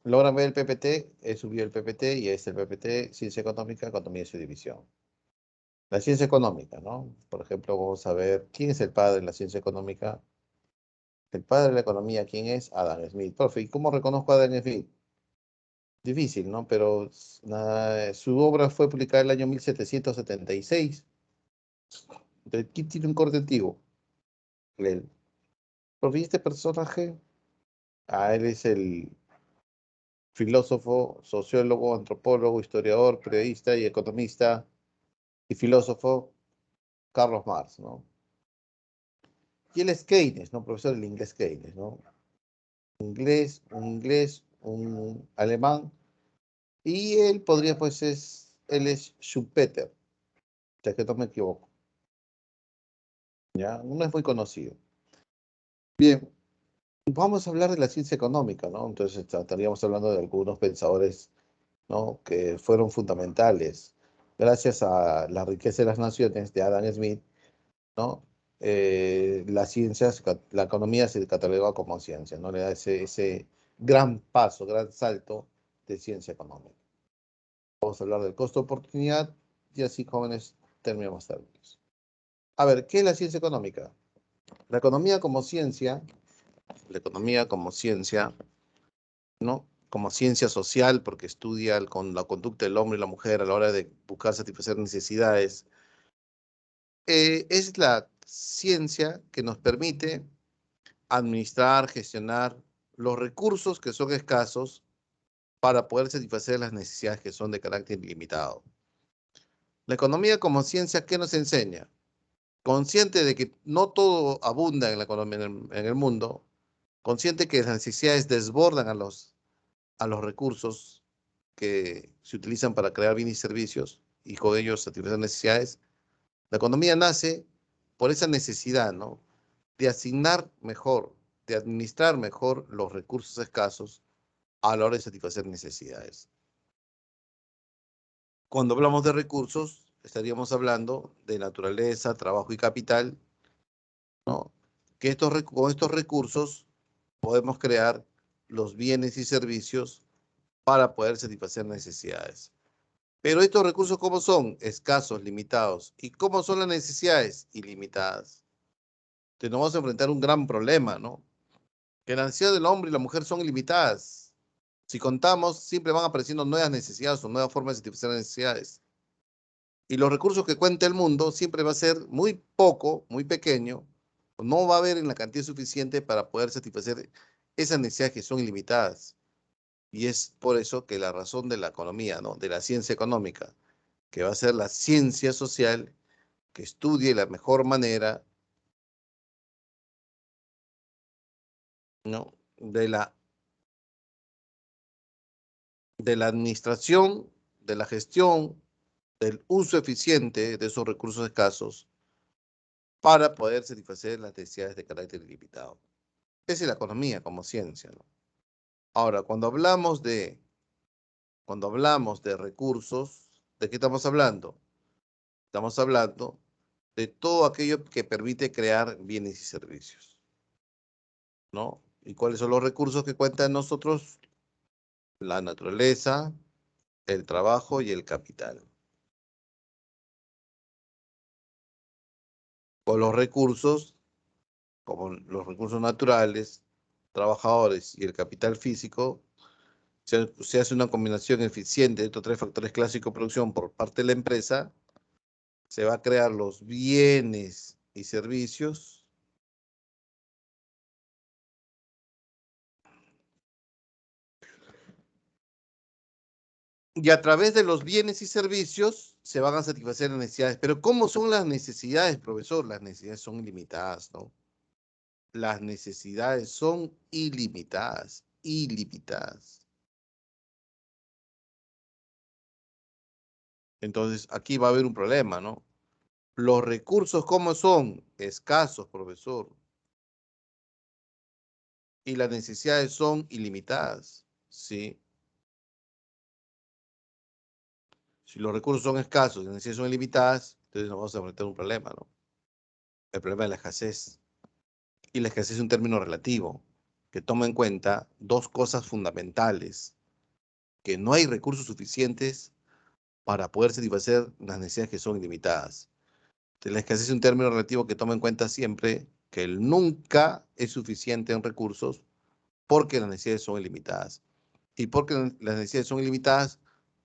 Logran ver el PPT, he subido el PPT y es el PPT, Ciencia Económica, Economía y su división. La ciencia económica, ¿no? Por ejemplo, vamos a ver quién es el padre de la ciencia económica. El padre de la economía, ¿quién es? Adam Smith. Profe, ¿y cómo reconozco a Adam Smith? Difícil, ¿no? Pero su obra fue publicada en el año 1776. Entonces, ¿quién tiene un corte antiguo? Él. Profe, ¿y este personaje? Ah, él es el filósofo, sociólogo, antropólogo, historiador, periodista y economista y filósofo Carlos Marx, ¿no? Y él es Keynes, ¿no? Profesor del inglés Keynes, ¿no? Inglés, un alemán. Y él podría, pues, él es Schumpeter, ya que no me equivoco, ¿ya? No es muy conocido. Bien, vamos a hablar de la ciencia económica, ¿no? Entonces estaríamos hablando de algunos pensadores, ¿no? Que fueron fundamentales. Gracias a La riqueza de las naciones de Adam Smith, ¿no? La ciencia, la economía se cataloga como ciencia, ¿no? Le da ese gran paso, gran salto de ciencia económica. Vamos a hablar del costo de oportunidad y así, jóvenes, terminamos términos. A ver, ¿qué es la ciencia económica? La economía como ciencia, la economía como ciencia, ¿no? Como ciencia social, porque estudia con la conducta del hombre y la mujer a la hora de buscar satisfacer necesidades, es la ciencia que nos permite administrar, gestionar los recursos que son escasos para poder satisfacer las necesidades que son de carácter ilimitado. La economía como ciencia, ¿qué nos enseña? Consciente de que no todo abunda en la economía en el mundo, consciente que las necesidades desbordan a los recursos que se utilizan para crear bienes y servicios y con ellos satisfacer necesidades, la economía nace por esa necesidad, ¿no? De asignar mejor, de administrar mejor los recursos escasos a la hora de satisfacer necesidades. Cuando hablamos de recursos, estaríamos hablando de naturaleza, trabajo y capital, ¿no? Que con estos recursos podemos crear los bienes y servicios para poder satisfacer necesidades. Pero estos recursos, ¿cómo son? Escasos, limitados. ¿Y cómo son las necesidades? Ilimitadas. Entonces nos vamos a enfrentar a un gran problema, ¿no? Que las necesidades del hombre y la mujer son ilimitadas. Si contamos, siempre van apareciendo nuevas necesidades o nuevas formas de satisfacer necesidades. Y los recursos que cuenta el mundo siempre va a ser muy poco, muy pequeño, no va a haber en la cantidad suficiente para poder satisfacer esas necesidades que son ilimitadas. Y es por eso que la razón de la economía, ¿no? De la ciencia económica, que va a ser la ciencia social, que estudie la mejor manera, ¿no? De la administración, de la gestión, del uso eficiente de esos recursos escasos para poder satisfacer las necesidades de carácter ilimitado. Esa es la economía como ciencia, ¿no? Ahora, cuando hablamos de recursos, ¿de qué estamos hablando? Estamos hablando de todo aquello que permite crear bienes y servicios, ¿no? ¿Y cuáles son los recursos que cuentan nosotros? La naturaleza, el trabajo y el capital. Con los recursos, como los recursos naturales, trabajadores y el capital físico, se hace una combinación eficiente de estos tres factores clásicos de producción por parte de la empresa, se va a crear los bienes y servicios y a través de los bienes y servicios se van a satisfacer las necesidades. Pero ¿cómo son las necesidades, profesor? Las necesidades son ilimitadas, ¿no? Las necesidades son ilimitadas, ilimitadas. Entonces, aquí va a haber un problema, ¿no? Los recursos, ¿cómo son? Escasos, profesor. Y las necesidades son ilimitadas, ¿sí? Si los recursos son escasos y las necesidades son ilimitadas, entonces nos vamos a enfrentar a un problema, ¿no? El problema de la escasez. Y la escasez es un término relativo. que toma en cuenta dos cosas fundamentales, que no hay recursos suficientes para poder satisfacer las necesidades que son ilimitadas. La escasez es un término relativo que toma en cuenta siempre que el nunca es suficiente en recursos porque las necesidades son ilimitadas. ¿Y porque las necesidades son ilimitadas?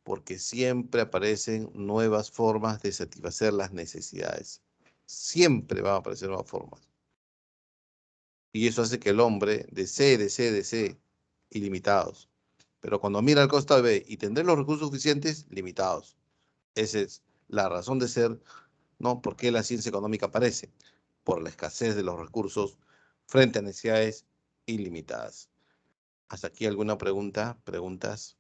Porque siempre aparecen nuevas formas de satisfacer las necesidades. Siempre van a aparecer nuevas formas. Y eso hace que el hombre desee ilimitados. Pero cuando mira al costado ve y tendré los recursos suficientes, limitados. Esa es la razón de ser, ¿no? ¿Por qué la ciencia económica aparece? Por la escasez de los recursos frente a necesidades ilimitadas. ¿Hasta aquí alguna pregunta? ¿Preguntas?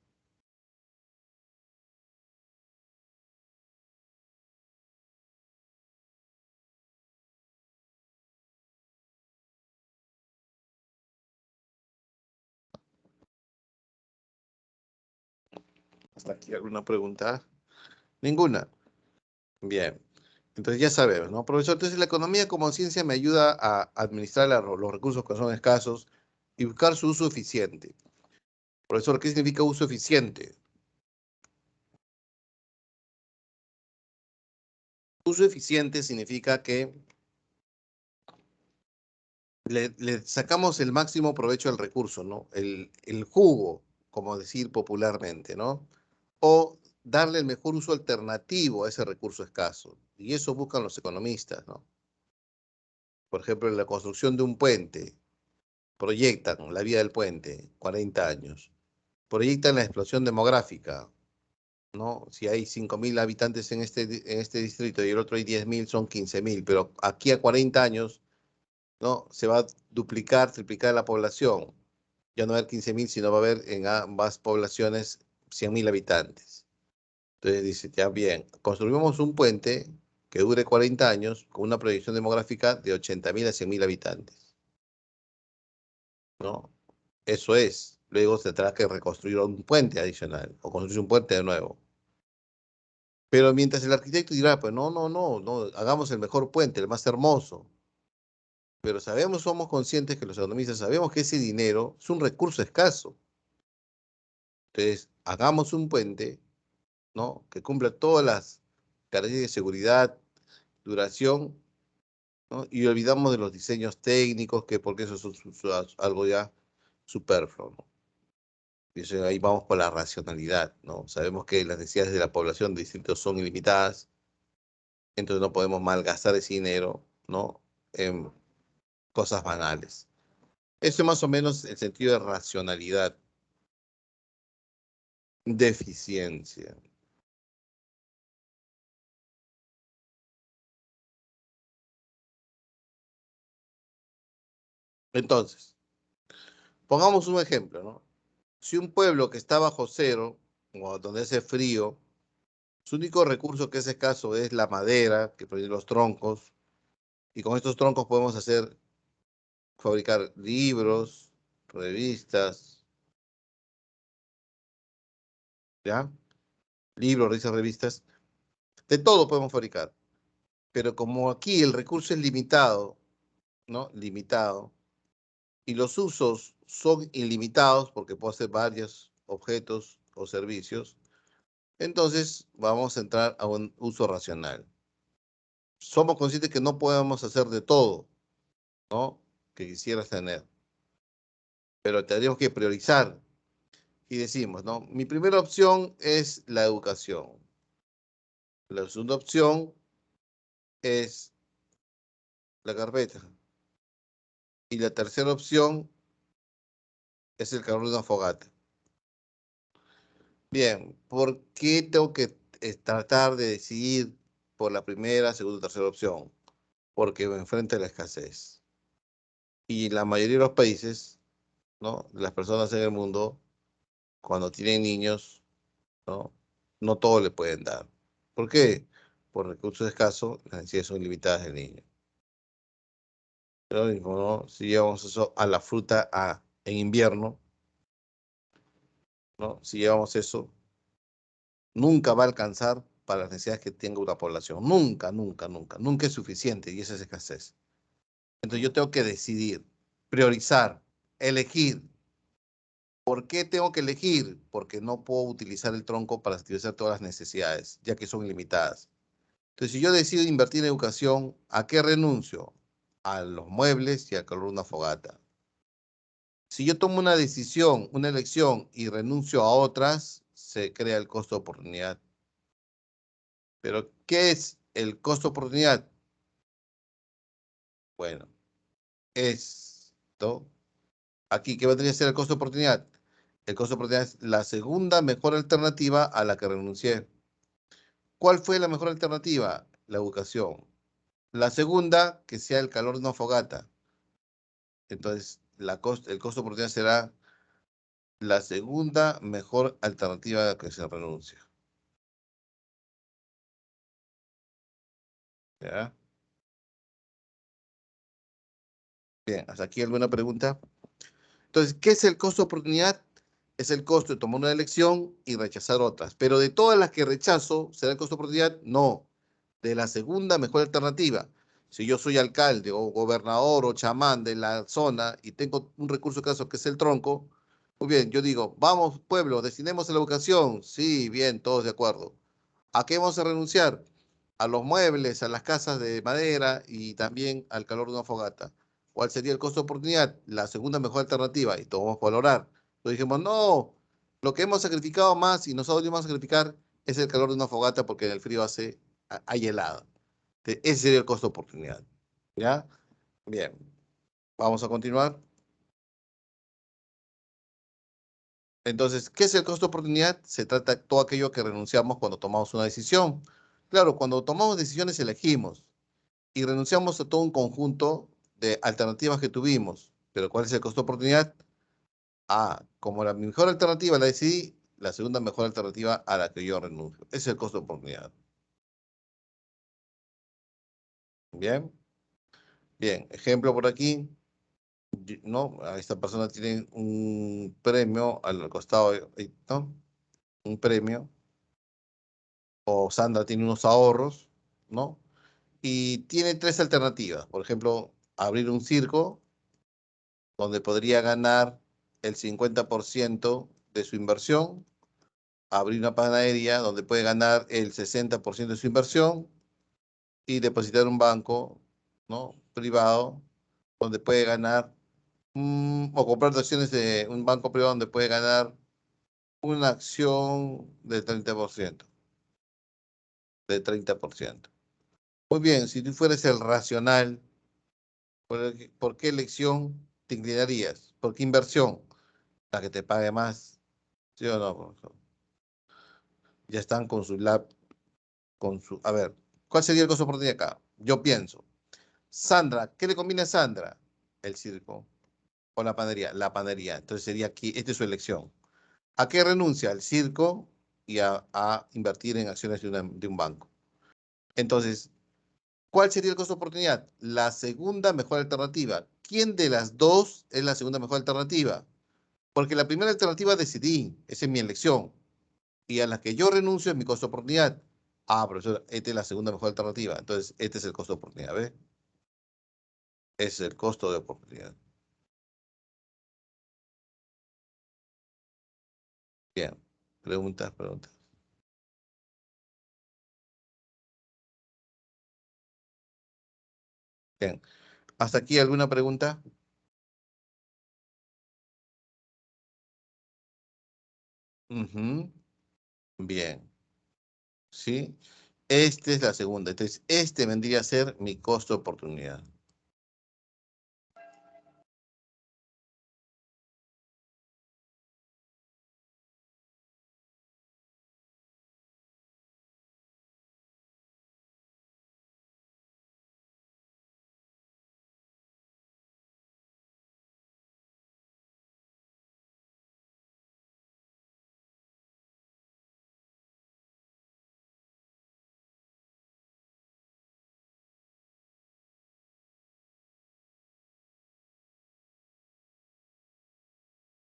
¿Hasta aquí alguna pregunta? Ninguna. Bien. Entonces ya sabemos, ¿no? Profesor, entonces la economía como ciencia me ayuda a administrar los recursos que son escasos y buscar su uso eficiente. Profesor, ¿qué significa uso eficiente? Uso eficiente significa que le sacamos el máximo provecho al recurso, ¿no? El jugo, como decir popularmente, ¿no? O darle el mejor uso alternativo a ese recurso escaso. Y eso buscan los economistas, ¿no? Por ejemplo, en la construcción de un puente, proyectan la vida del puente, 40 años. Proyectan la explosión demográfica, ¿no? Si hay 5.000 habitantes en este distrito y el otro hay 10.000, son 15.000, pero aquí a 40 años, ¿no? Se va a duplicar, triplicar la población. Ya no va a haber 15.000, sino va a haber en ambas poblaciones 100.000 habitantes. Entonces dice, ya bien, construimos un puente que dure 40 años con una proyección demográfica de 80.000 a 100.000 habitantes, ¿no? Eso es. Luego se tendrá que reconstruir un puente adicional o construir un puente de nuevo. Pero mientras el arquitecto dirá, pues no, hagamos el mejor puente, el más hermoso. Pero sabemos, somos conscientes que los economistas sabemos que ese dinero es un recurso escaso. Entonces, hagamos un puente, ¿no? Que cumpla todas las características de seguridad, duración, ¿no? Y olvidamos de los diseños técnicos, que porque eso es algo ya superfluo, ¿no? Y eso, ahí vamos por la racionalidad, ¿no? Sabemos que las necesidades de la población de distritos son ilimitadas, entonces no podemos malgastar ese dinero, ¿no? En cosas banales. Eso es más o menos el sentido de racionalidad, de eficiencia. Entonces, pongamos un ejemplo, ¿no? Si un pueblo que está bajo cero, o donde hace frío, su único recurso que es escaso es la madera, que produce los troncos, y con estos troncos podemos fabricar libros, revistas, ¿ya? Libros, revistas, de todo podemos fabricar. Pero como aquí el recurso es limitado, ¿no? Limitado, y los usos son ilimitados porque puedo hacer varios objetos o servicios, entonces vamos a entrar a un uso racional. Somos conscientes que no podemos hacer de todo, ¿no? Que quisieras tener, pero tendríamos que priorizar y decimos, ¿no? Mi primera opción es la educación. La segunda opción es la carpeta. Y la tercera opción es el calor de una fogata. Bien, ¿por qué tengo que tratar de decidir por la primera, segunda o tercera opción? Porque me enfrento a la escasez. Y la mayoría de los países, ¿no? Las personas en el mundo, cuando tienen niños, ¿no? No todo le pueden dar. ¿Por qué? Por recursos escasos, las necesidades son limitadas del niño. Lo mismo, ¿no? Si llevamos eso a la fruta en invierno, ¿no? Si llevamos eso, nunca va a alcanzar para las necesidades que tenga una población. Nunca es suficiente y esa es escasez. Entonces yo tengo que decidir, priorizar. elegir. ¿Por qué tengo que elegir? Porque no puedo utilizar el tronco para satisfacer todas las necesidades, ya que son ilimitadas. Entonces, si yo decido invertir en educación, ¿a qué renuncio? A los muebles y al calor de una fogata. Si yo tomo una decisión, una elección y renuncio a otras, se crea el costo de oportunidad. Pero, ¿qué es el costo de oportunidad? Bueno, esto. Aquí, ¿qué vendría a ser el costo de oportunidad? El costo de oportunidad es la segunda mejor alternativa a la que renuncié. ¿Cuál fue la mejor alternativa? La educación. La segunda, que sea el calor de una fogata. Entonces, el costo de oportunidad será la segunda mejor alternativa a la que se renuncia. ¿Ya? Bien, hasta aquí alguna pregunta. Entonces, ¿qué es el costo de oportunidad? Es el costo de tomar una elección y rechazar otras. Pero de todas las que rechazo, ¿será el costo de oportunidad? No. De la segunda mejor alternativa. Si yo soy alcalde o gobernador o chamán de la zona y tengo un recurso escaso que es el tronco, muy bien, yo digo, vamos pueblo, destinemos a la educación. Sí, bien, todos de acuerdo. ¿A qué vamos a renunciar? A los muebles, a las casas de madera y también al calor de una fogata. ¿Cuál sería el costo de oportunidad? La segunda mejor alternativa y todos vamos a valorar. Entonces dijimos, no, lo que hemos sacrificado más y nosotros vamos a sacrificar es el calor de una fogata porque en el frío hay helado. Ese sería el costo de oportunidad. ¿Ya? Bien, vamos a continuar. Entonces, ¿qué es el costo de oportunidad? Se trata de todo aquello que renunciamos cuando tomamos una decisión. Claro, cuando tomamos decisiones elegimos y renunciamos a todo un conjunto de alternativas que tuvimos. Pero ¿cuál es el costo de oportunidad? Ah, como la mejor alternativa la decidí, la segunda mejor alternativa a la que yo renuncio. Ese es el costo de oportunidad. Bien, bien. Ejemplo por aquí. ¿No? A esta persona tiene un premio al costado, ¿no? Un premio. O Sandra tiene unos ahorros, ¿no? Y tiene tres alternativas. Por ejemplo, abrir un circo donde podría ganar el 50% de su inversión, abrir una panadería donde puede ganar el 60% de su inversión y depositar un banco, ¿no? Privado donde puede ganar, o comprar acciones de un banco privado donde puede ganar una acción del 30%, de 30%. Muy bien, si tú fueras el racional, ¿por qué elección te inclinarías? ¿Por qué inversión? La que te pague más, ¿sí o no, profesor? Ya están con su lab, con su... A ver, ¿cuál sería el costo de oportunidad acá? Yo pienso, Sandra, ¿qué le conviene a Sandra? El circo o la panadería. La panadería. Entonces sería aquí, esta es su elección. ¿A qué renuncia? Al circo y a invertir en acciones de un banco. Entonces, ¿cuál sería el costo de oportunidad? La segunda mejor alternativa. ¿Quién de las dos es la segunda mejor alternativa? Porque la primera alternativa decidí, esa es mi elección. Y a la que yo renuncio es mi costo de oportunidad. Ah, profesor, esta es la segunda mejor alternativa. Entonces, este es el costo de oportunidad, ¿ves? Ese es el costo de oportunidad. Bien. Preguntas, preguntas. Bien. ¿Hasta aquí alguna pregunta? Ujú. Bien. ¿Sí? Esta es la segunda. Entonces, este vendría a ser mi costo de oportunidad.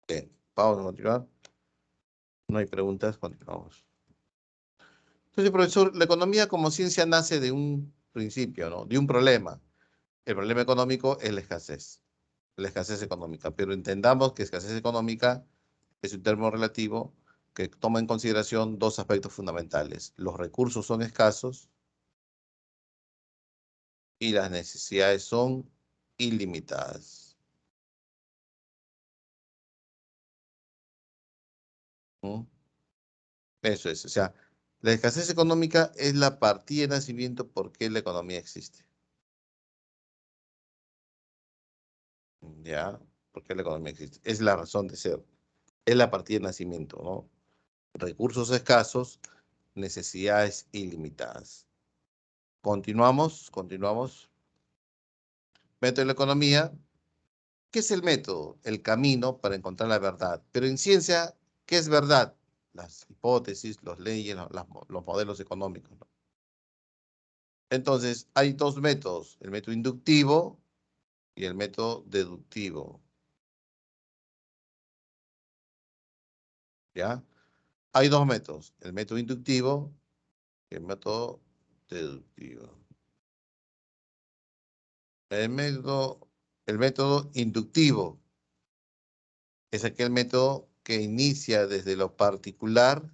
Bien. Vamos a continuar. No hay preguntas, continuamos. Entonces, profesor, la economía como ciencia nace de un principio, ¿no? De un problema. El problema económico es la escasez. la escasez económica, pero entendamos que escasez económica es un término relativo que toma en consideración dos aspectos fundamentales. Los recursos son escasos y las necesidades son ilimitadas. ¿Mm? Eso es, o sea, la escasez económica es la partida de nacimiento por qué la economía existe. ¿Ya? ¿Por qué la economía existe? Es la razón de ser, es la partida de nacimiento, ¿no? Recursos escasos, necesidades ilimitadas. Continuamos. Método de la economía. ¿Qué es el método? El camino para encontrar la verdad. Pero en ciencia, ¿qué es verdad? Las hipótesis, las leyes, los modelos económicos, ¿no? Entonces, hay dos métodos, el método inductivo y el método deductivo, ¿ya? Hay dos métodos, el método inductivo y el método deductivo. El método, el método inductivo es aquel método que inicia desde lo particular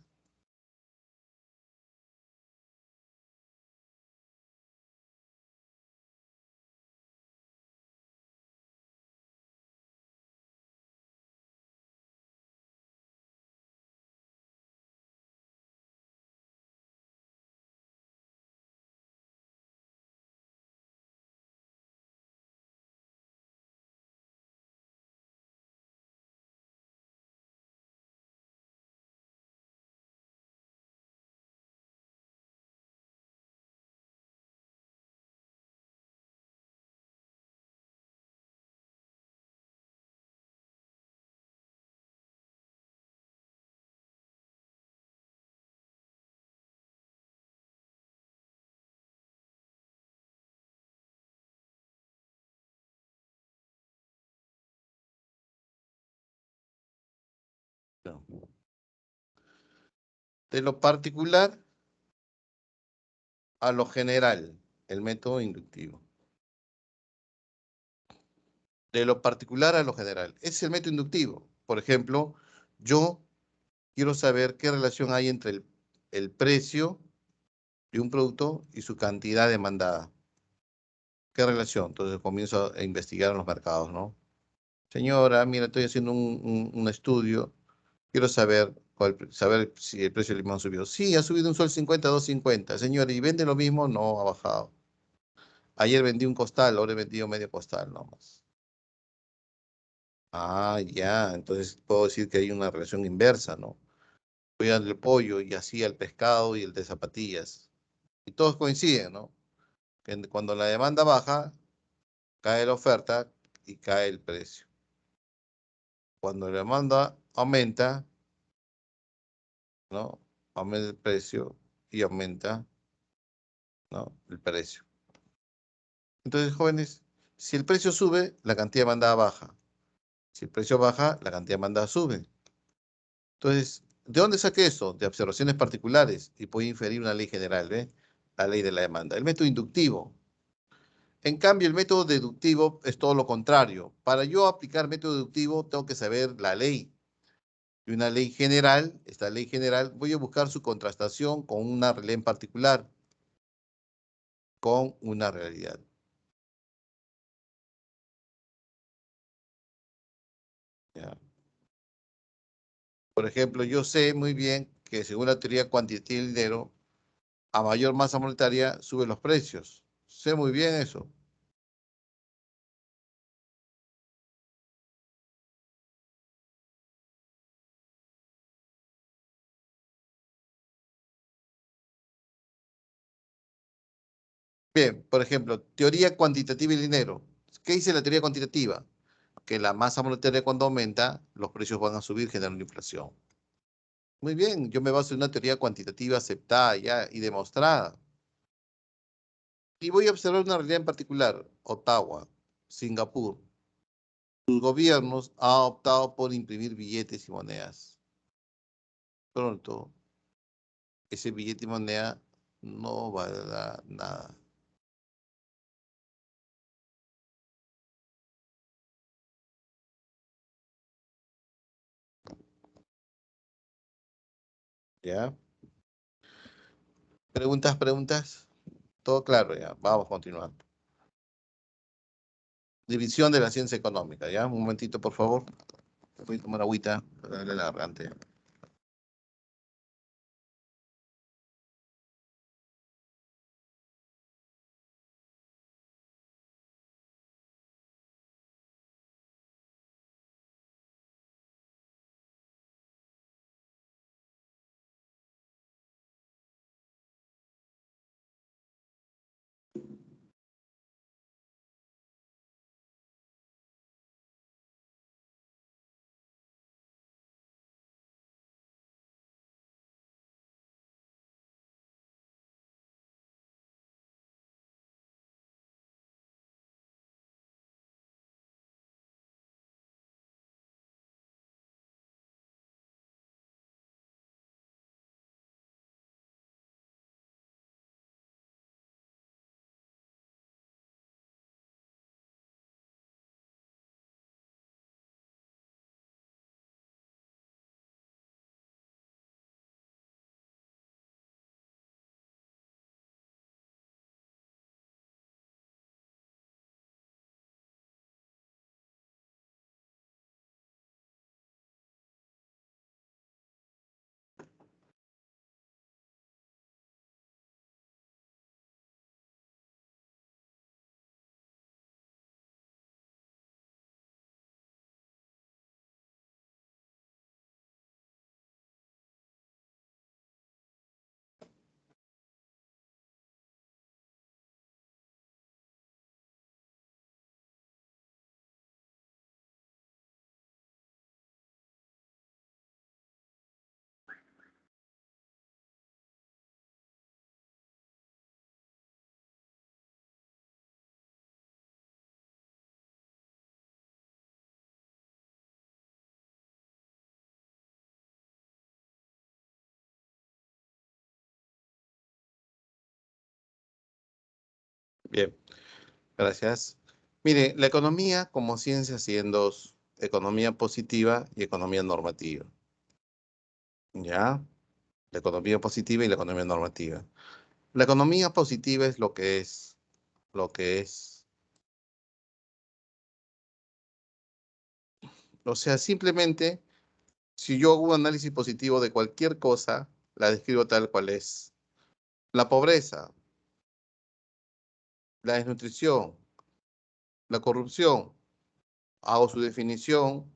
de lo particular a lo general, el método inductivo. De lo particular a lo general. Ese es el método inductivo. Por ejemplo, yo quiero saber qué relación hay entre el precio de un producto y su cantidad demandada. ¿Qué relación? Entonces comienzo a investigar en los mercados, ¿no? Señora, mira, estoy haciendo un estudio. Quiero saber, saber si el precio del limón subió. Sí, ha subido un sol 50 a 2.50. Señora, ¿y vende lo mismo? No, ha bajado. Ayer vendí un costal, ahora he vendido medio costal nomás. Ah, ya, entonces puedo decir que hay una relación inversa, ¿no? Voy al pollo y así al pescado y el de zapatillas. Y todos coinciden, ¿no? Que cuando la demanda baja, cae la oferta y cae el precio. Cuando la demanda aumenta, ¿no? Aumenta el precio y aumenta, ¿no? El precio. Entonces, jóvenes, si el precio sube, la cantidad de demanda baja. Si el precio baja, la cantidad de demanda sube. Entonces, ¿de dónde saqué eso? De observaciones particulares y puedo inferir una ley general, ¿ve? La ley de la demanda. El método inductivo. En cambio, el método deductivo es todo lo contrario. Para yo aplicar método deductivo, tengo que saber la ley. Y una ley general, esta ley general, voy a buscar su contrastación con una realidad en particular, con una realidad. ¿Ya? Por ejemplo, yo sé muy bien que según la teoría cuantitativa del dinero, a mayor masa monetaria suben los precios. Sé muy bien eso. Bien, por ejemplo, teoría cuantitativa del dinero. ¿Qué dice la teoría cuantitativa? Que la masa monetaria cuando aumenta, los precios van a subir generando inflación. Muy bien, yo me baso en una teoría cuantitativa aceptada ya y demostrada. Y voy a observar una realidad en particular, Ottawa, Singapur. Sus gobiernos han optado por imprimir billetes y monedas. Pronto, ese billete y moneda no valdrá nada. ¿Ya? ¿Preguntas, preguntas? Todo claro, ya. Vamos a continuar. División de la ciencia económica, ¿ya? Un momentito, por favor. Voy a tomar agüita para darle la garganta. Bien, gracias. Mire, la economía como ciencia sí en dos, economía positiva y economía normativa. ¿Ya? La economía positiva y la economía normativa. La economía positiva es lo que es. O sea, simplemente, si yo hago un análisis positivo de cualquier cosa, la describo tal cual es. La pobreza, la desnutrición, la corrupción, hago su definición,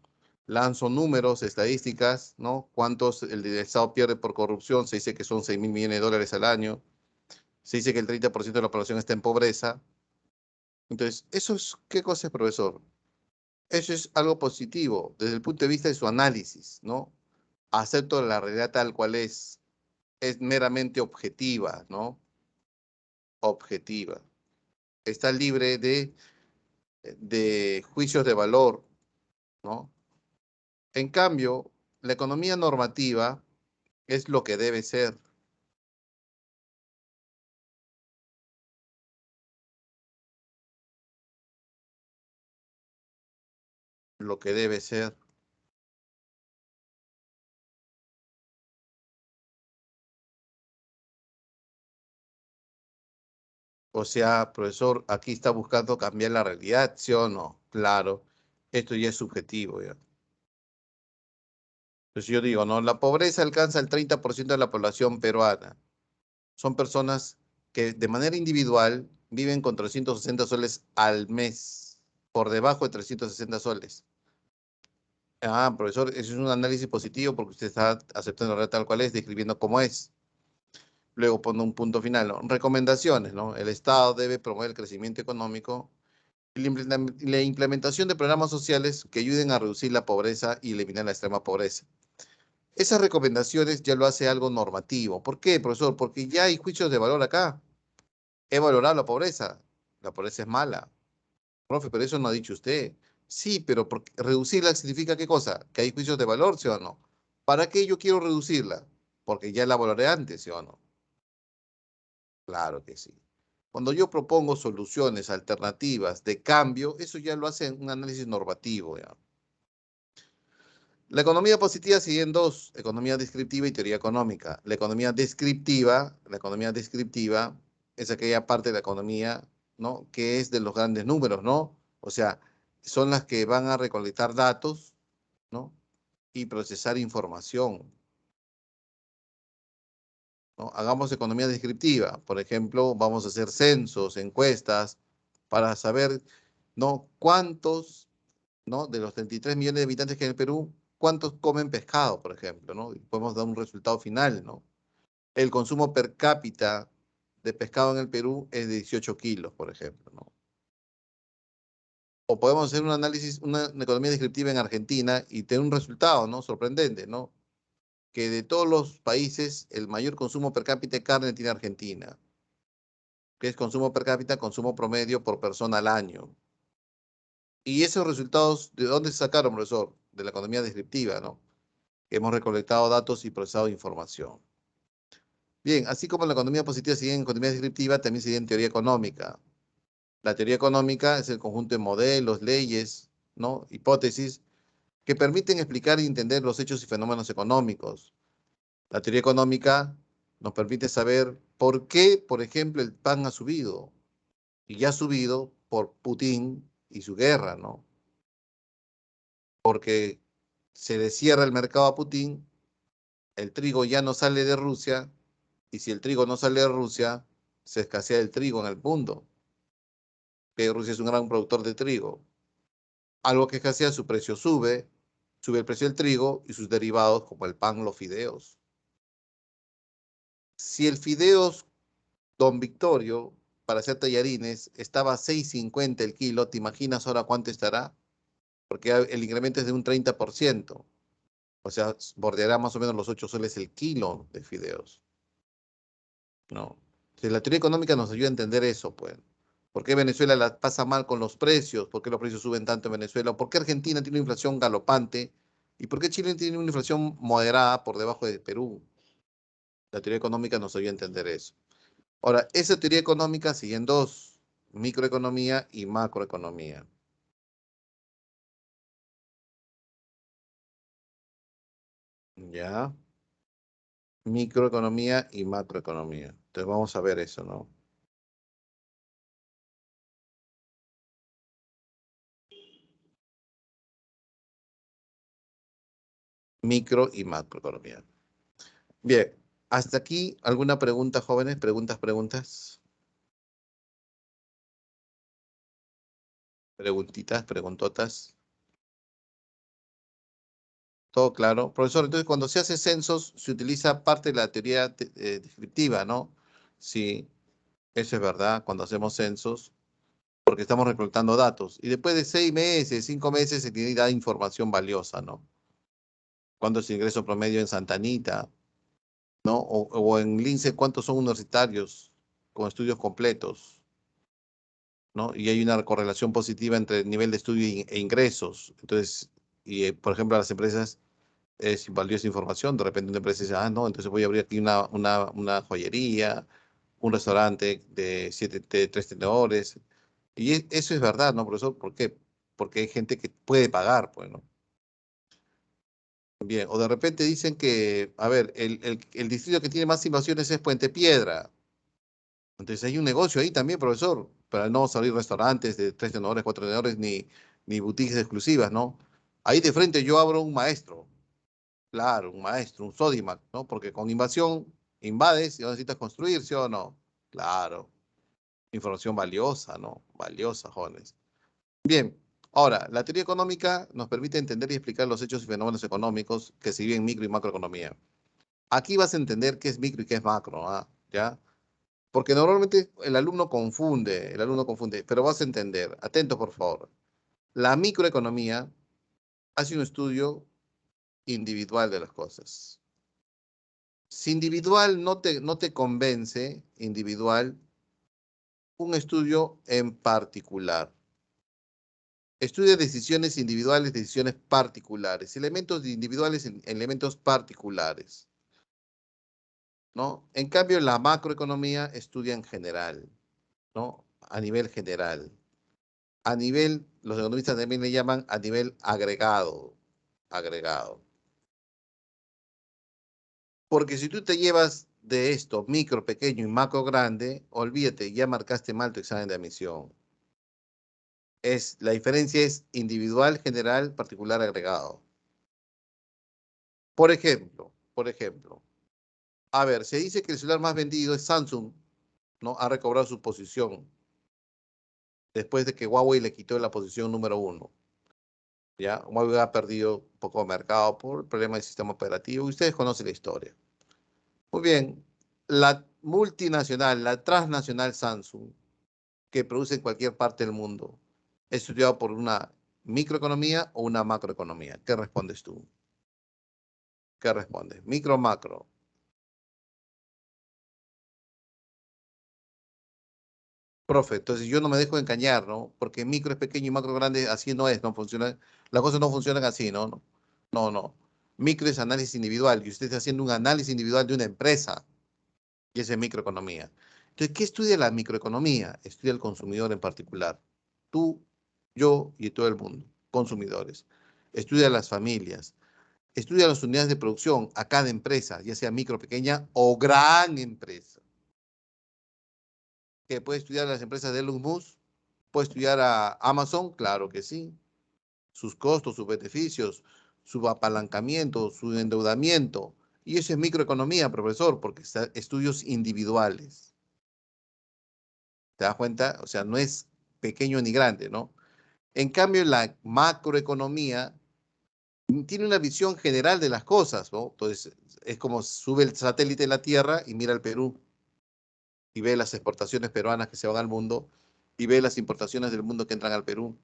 lanzo números, estadísticas, ¿no? ¿Cuántos el Estado pierde por corrupción? Se dice que son 6.000 millones de dólares al año. Se dice que el 30% de la población está en pobreza. Entonces, ¿eso es qué cosa es, profesor? Eso es algo positivo desde el punto de vista de su análisis, ¿no? Acepto la realidad tal cual es meramente objetiva, ¿no? Objetiva. Está libre de juicios de valor, ¿no? En cambio, la economía normativa es lo que debe ser, lo que debe ser. O sea, profesor, aquí está buscando cambiar la realidad, ¿sí o no? Claro, esto ya es subjetivo, ¿ya? Entonces yo digo, no, la pobreza alcanza el 30% de la población peruana. Son personas que de manera individual viven con 360 soles al mes, por debajo de 360 soles. Ah, profesor, eso es un análisis positivo porque usted está aceptando la realidad tal cual es, describiendo cómo es. Luego pone un punto final, ¿no? Recomendaciones, ¿no? El Estado debe promover el crecimiento económico y la implementación de programas sociales que ayuden a reducir la pobreza y eliminar la extrema pobreza. Esas recomendaciones ya lo hace algo normativo. ¿Por qué, profesor? Porque ya hay juicios de valor acá. He valorado la pobreza. La pobreza es mala. Profe, pero eso no ha dicho usted. Sí, pero reducirla significa qué cosa? Que hay juicios de valor, ¿sí o no? ¿Para qué yo quiero reducirla? Porque ya la valoré antes, ¿sí o no? Claro que sí. Cuando yo propongo soluciones alternativas de cambio, eso ya lo hace un análisis normativo, ¿ya? La economía positiva se divide en dos, economía descriptiva y teoría económica. La economía descriptiva es aquella parte de la economía, ¿no? Que es de los grandes números, ¿no? O sea, son las que van a recolectar datos, ¿no? Y procesar información, ¿no? Hagamos economía descriptiva. Por ejemplo, vamos a hacer censos, encuestas, para saber, ¿no? Cuántos, ¿no? De los 33 millones de habitantes que hay en el Perú, ¿cuántos comen pescado, por ejemplo, ¿no? Y podemos dar un resultado final, ¿no? El consumo per cápita de pescado en el Perú es de 18 kilos, por ejemplo, ¿no? O podemos hacer un análisis, una economía descriptiva en Argentina y tener un resultado, ¿no? Sorprendente, ¿no? Que de todos los países, el mayor consumo per cápita de carne tiene Argentina, que es consumo per cápita, consumo promedio por persona al año. Y esos resultados, ¿de dónde se sacaron, profesor? De la economía descriptiva, ¿no? Hemos recolectado datos y procesado información. Bien, así como la economía positiva sigue en economía descriptiva, también sigue en teoría económica. La teoría económica es el conjunto de modelos, leyes, ¿no? Hipótesis que permiten explicar y entender los hechos y fenómenos económicos. La teoría económica nos permite saber por qué, por ejemplo, el pan ha subido. Y ya ha subido por Putin y su guerra, ¿no? Porque se le cierra el mercado a Putin, el trigo ya no sale de Rusia, y si el trigo no sale de Rusia, se escasea el trigo en el mundo, que Rusia es un gran productor de trigo. Algo que escasea, su precio sube, sube el precio del trigo y sus derivados como el pan, los fideos. Si el fideos Don Victorio, para hacer tallarines, estaba a 6.50 el kilo, ¿te imaginas ahora cuánto estará? Porque el incremento es de un 30%. O sea, bordeará más o menos los 8 soles el kilo de fideos, ¿no? Entonces, la teoría económica nos ayuda a entender eso, pues. ¿Por qué Venezuela la pasa mal con los precios? ¿Por qué los precios suben tanto en Venezuela? ¿Por qué Argentina tiene una inflación galopante? ¿Y por qué Chile tiene una inflación moderada por debajo de Perú? La teoría económica nos ayuda a entender eso. Ahora, esa teoría económica sigue en dos, microeconomía y macroeconomía. ¿Ya? Microeconomía y macroeconomía. Entonces vamos a ver eso, ¿no? Micro y macroeconomía. Bien, hasta aquí, ¿alguna pregunta, jóvenes? Preguntas. Preguntitas, preguntotas. Todo claro. Profesor, entonces cuando se hace censos se utiliza parte de la teoría descriptiva, ¿no? Sí, eso es verdad, cuando hacemos censos, porque estamos recolectando datos. Y después de 6 meses, 5 meses, se tiene ya información valiosa, ¿no? ¿Cuánto es el ingreso promedio en Santa Anita, ¿no? O en Lince, ¿cuántos son universitarios con estudios completos, ¿no? Y hay una correlación positiva entre el nivel de estudio e ingresos. Entonces, por ejemplo, a las empresas es valiosa información. De repente una empresa dice, ah, no, entonces voy a abrir aquí una joyería, un restaurante de 3 tenedores. Y eso es verdad, ¿no, profesor? ¿Por qué? Porque hay gente que puede pagar, pues, ¿no? Bien, o de repente dicen que, a ver, el distrito que tiene más inversiones es Puente Piedra. Entonces hay un negocio ahí también, profesor, para no salir restaurantes de 3 tenedores, 4 tenedores, ni boutiques exclusivas, ¿no? Ahí de frente yo abro un maestro. Claro, un maestro, un Sodimac, ¿no? Porque con invasión invades y no necesitas construir, ¿sí o no? Claro, información valiosa, ¿no? Valiosa, jóvenes. Bien, ahora, la teoría económica nos permite entender y explicar los hechos y fenómenos económicos que se viven en micro y macroeconomía. Aquí vas a entender qué es micro y qué es macro, ¿ah? ¿Ya? Porque normalmente el alumno confunde, pero vas a entender. Atento, por favor. La microeconomía hace un estudio individual de las cosas. Si individual no te convence, individual, un estudio en particular. Estudia decisiones individuales, decisiones particulares, elementos individuales en elementos particulares, ¿no? En cambio, la macroeconomía estudia en general, ¿no? A nivel general. A nivel, los economistas también le llaman a nivel agregado. agregado. Porque si tú te llevas de esto micro, pequeño y macro grande, olvídate, ya marcaste mal tu examen de admisión. La diferencia es individual, general, particular, agregado. Por ejemplo, a ver, se dice que el celular más vendido es Samsung, ¿no? Ha recobrado su posición después de que Huawei le quitó la posición número 1. ¿Ya? Huawei ha perdido un poco de mercado por el problema del sistema operativo y ustedes conocen la historia. Muy bien, la multinacional, la transnacional Samsung, que produce en cualquier parte del mundo, ¿es estudiado por una microeconomía o una macroeconomía? ¿Qué respondes tú? ¿Qué respondes? ¿Micro o macro? Profe, entonces yo no me dejo engañar, ¿no? Porque micro es pequeño y macro grande, así no es, no funciona. Las cosas no funcionan así, ¿no? No, no. No. Micro es análisis individual y usted está haciendo un análisis individual de una empresa y esa es microeconomía. Entonces, ¿qué estudia la microeconomía? Estudia el consumidor en particular. Tú, yo y todo el mundo, consumidores. Estudia las familias. Estudia las unidades de producción a cada empresa, ya sea micro, pequeña o gran empresa. ¿Que puede estudiar las empresas de Elon Musk? ¿Puede estudiar a Amazon? Claro que sí. Sus costos, sus beneficios, su apalancamiento, su endeudamiento. Y eso es microeconomía, profesor, porque está estudios individuales. ¿Te das cuenta? O sea, no es pequeño ni grande, ¿no? En cambio, la macroeconomía tiene una visión general de las cosas, ¿no? Entonces, es como sube el satélite de la Tierra y mira al Perú y ve las exportaciones peruanas que se van al mundo y ve las importaciones del mundo que entran al Perú.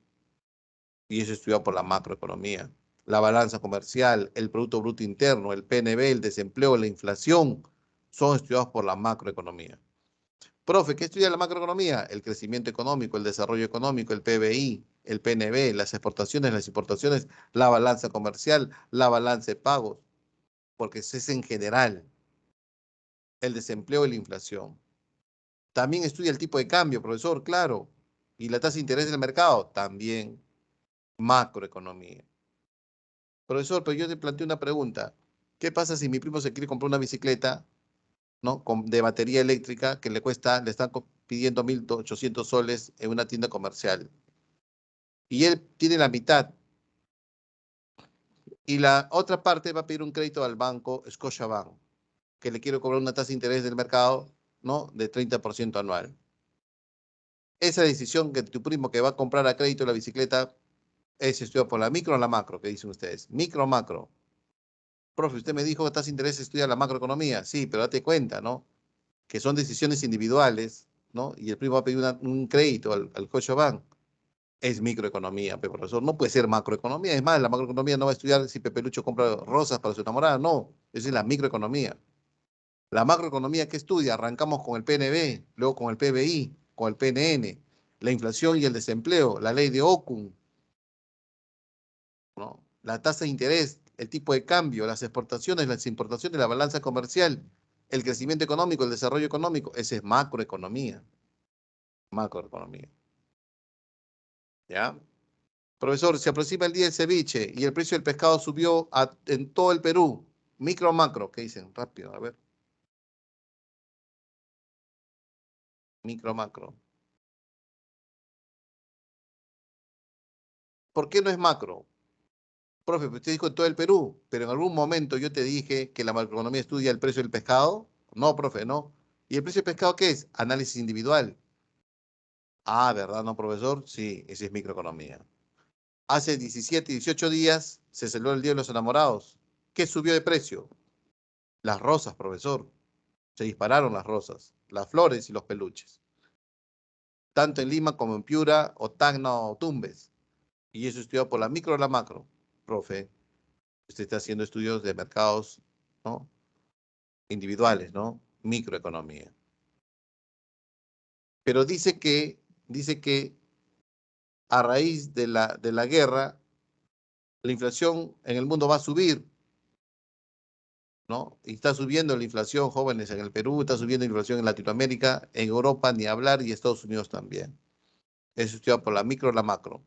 Y eso es estudiado por la macroeconomía. La balanza comercial, el Producto Bruto Interno, el PNB, el desempleo, la inflación, son estudiados por la macroeconomía. Profe, ¿qué estudia la macroeconomía? El crecimiento económico, el desarrollo económico, el PBI, el PNB, las exportaciones, las importaciones, la balanza comercial, la balanza de pagos, porque ese es en general, el desempleo y la inflación. También estudia el tipo de cambio, profesor, claro, y la tasa de interés del mercado, también macroeconomía. Profesor, pero yo te planteo una pregunta. ¿Qué pasa si mi primo se quiere comprar una bicicleta, ¿no? De batería eléctrica que le están pidiendo 1.800 soles en una tienda comercial? Y él tiene la mitad. Y la otra parte va a pedir un crédito al banco Scotiabank, que le quiere cobrar una tasa de interés del mercado, ¿no? De 30% anual. Esa decisión que tu primo que va a comprar a crédito la bicicleta es estudiada por la micro o la macro, que dicen ustedes. Micro o macro. Profe, usted me dijo que tasa de interés estudia la macroeconomía. Sí, pero date cuenta, ¿no? Que son decisiones individuales, ¿no? Y el primo va a pedir un crédito al Scotiabank. Es microeconomía, pero profesor, no puede ser macroeconomía. Es más, la macroeconomía no va a estudiar si Pepe Lucho compra rosas para su enamorada, no. Esa es la microeconomía. La macroeconomía que estudia, arrancamos con el PNB, luego con el PBI, con el PNN, la inflación y el desempleo, la ley de Ocum, ¿no? La tasa de interés, el tipo de cambio, las exportaciones, las importaciones, la balanza comercial, el crecimiento económico, el desarrollo económico, esa es macroeconomía. Macroeconomía. ¿Ya? Profesor, se aproxima el día del ceviche y el precio del pescado subió en todo el Perú. Micro o macro, ¿qué dicen? Rápido, a ver. Micro o macro. ¿Por qué no es macro? Profe, usted dijo en todo el Perú, pero en algún momento yo te dije que la macroeconomía estudia el precio del pescado. No, profe, no. ¿Y el precio del pescado qué es? Análisis individual. Ah, ¿verdad, no, profesor? Sí, esa es microeconomía. Hace 17, 18 días se celebró el Día de los Enamorados. ¿Qué subió de precio? Las rosas, profesor. Se dispararon las rosas, las flores y los peluches. Tanto en Lima como en Piura, o Tacna o Tumbes. Y eso estudiado por la micro o la macro. Profe, usted está haciendo estudios de mercados, ¿no? Individuales, ¿no? Microeconomía. Pero dice que a raíz de la guerra, la inflación en el mundo va a subir, ¿no? Y está subiendo la inflación, jóvenes, en el Perú, está subiendo la inflación en Latinoamérica, en Europa ni hablar y Estados Unidos también. Eso estudiado por la micro o la macro.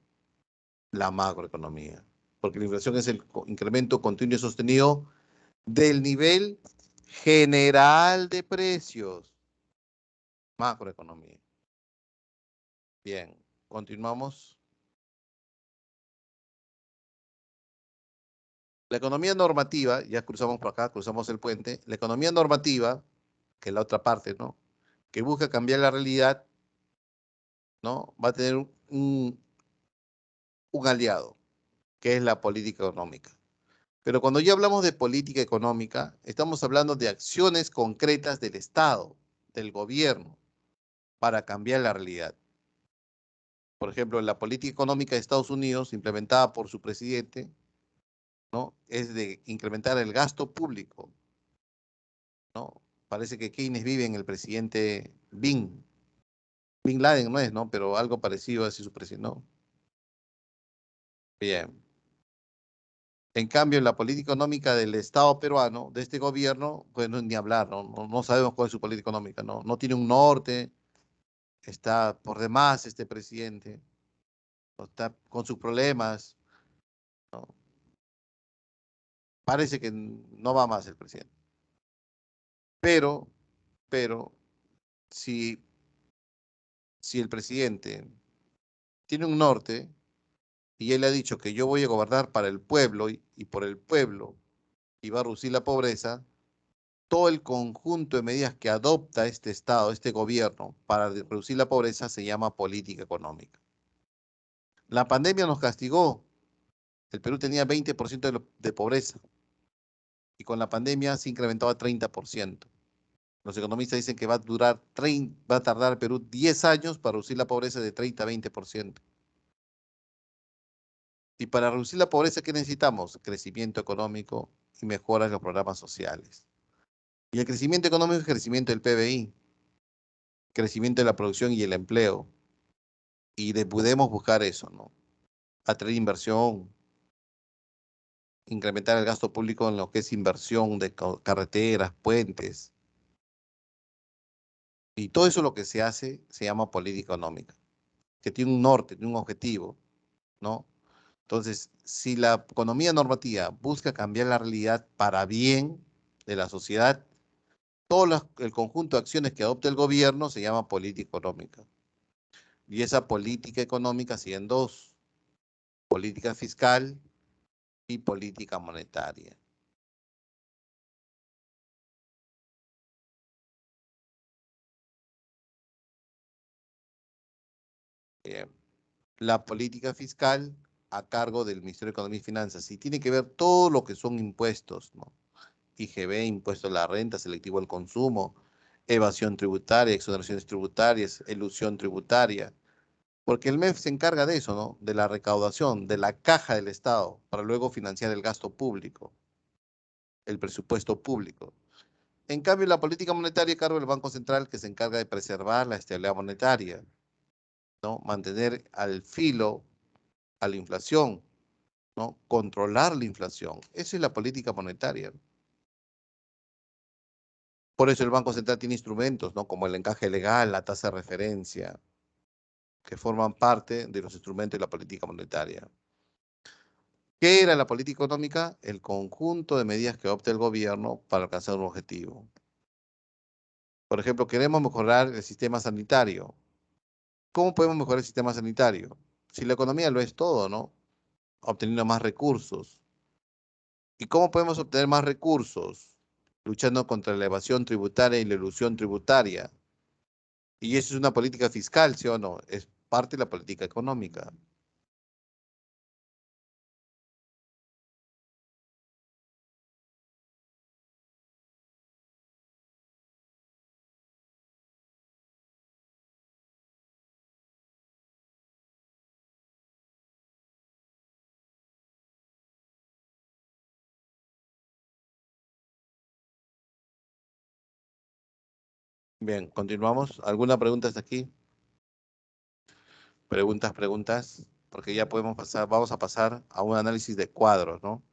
La macroeconomía. porque la inflación es el incremento continuo y sostenido del nivel general de precios. Macroeconomía. Bien, continuamos. La economía normativa, ya cruzamos por acá, cruzamos el puente. La economía normativa, que es la otra parte, ¿no? Que busca cambiar la realidad, ¿no? Va a tener un aliado, que es la política económica. Pero cuando ya hablamos de política económica, estamos hablando de acciones concretas del Estado, del gobierno, para cambiar la realidad. Por ejemplo, la política económica de Estados Unidos, implementada por su presidente, ¿no? Es de incrementar el gasto público, ¿no? Parece que Keynes vive en el presidente Bin Laden no es, ¿no? Pero algo parecido así su presidente, ¿no? Bien. En cambio, en la política económica del Estado peruano, de este gobierno, pues no, ni hablar, ¿no? No sabemos cuál es su política económica, ¿no? No tiene un norte, está por demás este presidente, ¿no? Está con sus problemas, ¿no? Parece que no va más el presidente. Pero, pero, si, si el presidente tiene un norte y él ha dicho que yo voy a gobernar para el pueblo y por el pueblo y va a reducir la pobreza, todo el conjunto de medidas que adopta este Estado, este gobierno, para reducir la pobreza se llama política económica. La pandemia nos castigó. El Perú tenía 20% de pobreza y con la pandemia se incrementó a 30%. Los economistas dicen que va a tardar el Perú 10 años para reducir la pobreza de 30 a 20%. Y para reducir la pobreza, ¿qué necesitamos? Crecimiento económico y mejoras en los programas sociales. Y el crecimiento económico es crecimiento del PBI, crecimiento de la producción y el empleo. Y podemos buscar eso, ¿no? Atraer inversión, incrementar el gasto público en lo que es inversión de carreteras, puentes. Y todo eso lo que se hace se llama política económica, que tiene un norte, tiene un objetivo, ¿no? Entonces, si la economía normativa busca cambiar la realidad para bien de la sociedad, el conjunto de acciones que adopta el gobierno se llama política económica. Y esa política económica sigue en dos, política fiscal y política monetaria. Bien. La política fiscal a cargo del Ministerio de Economía y Finanzas y tiene que ver todo lo que son impuestos, ¿no? IGB, impuesto a la renta, selectivo al consumo, evasión tributaria, exoneraciones tributarias, elusión tributaria, porque el MEF se encarga de eso, ¿no? De la recaudación, de la caja del Estado, para luego financiar el gasto público, el presupuesto público. En cambio, la política monetaria a cargo del Banco Central, que se encarga de preservar la estabilidad monetaria, ¿no? Mantener al filo a la inflación, ¿no? Controlar la inflación. Esa es la política monetaria. Por eso el Banco Central tiene instrumentos, ¿no? Como el encaje legal, la tasa de referencia, que forman parte de los instrumentos de la política monetaria. ¿Qué era la política económica? El conjunto de medidas que adopta el gobierno para alcanzar un objetivo. Por ejemplo, queremos mejorar el sistema sanitario. ¿Cómo podemos mejorar el sistema sanitario? Si la economía lo es todo, ¿no? Obteniendo más recursos. ¿Y cómo podemos obtener más recursos? Luchando contra la evasión tributaria y la ilusión tributaria. Y eso es una política fiscal, ¿sí o no? Es parte de la política económica. Bien, continuamos. ¿Alguna pregunta hasta aquí? Preguntas, porque ya podemos pasar, vamos a pasar a un análisis de cuadros, ¿no?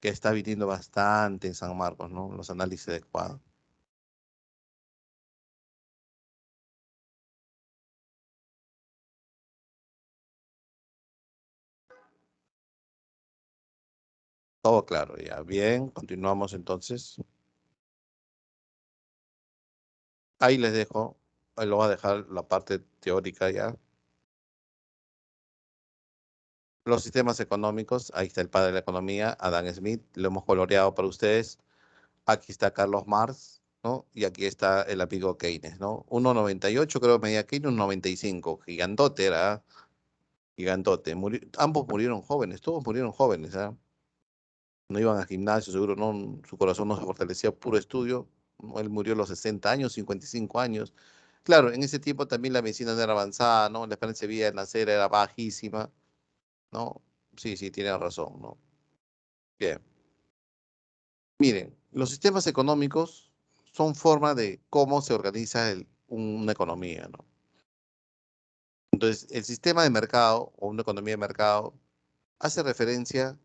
Que está viniendo bastante en San Marcos, ¿no? Los análisis de cuadros. Todo claro, ya. Bien, continuamos entonces. Ahí les dejo, ahí lo voy a dejar la parte teórica ya. Los sistemas económicos, ahí está el padre de la economía, Adam Smith, lo hemos coloreado para ustedes. Aquí está Carlos Marx, ¿no? Y aquí está el amigo Keynes, ¿no? 1,98 creo que medía Keynes, 1,95. Gigantote era, ¿ah? Gigantote. Ambos murieron jóvenes, todos murieron jóvenes, ¿ah? No iban al gimnasio, seguro no, su corazón no se fortalecía, puro estudio. ¿No? Él murió a los 60 años, 55 años. Claro, en ese tiempo también la medicina no era avanzada, ¿no? La esperanza de vida en la acera era bajísima, ¿no? Sí, sí, tiene razón, ¿no? Bien. Miren, los sistemas económicos son forma de cómo se organiza una economía, ¿no? Entonces, el sistema de mercado o una economía de mercado hace referencia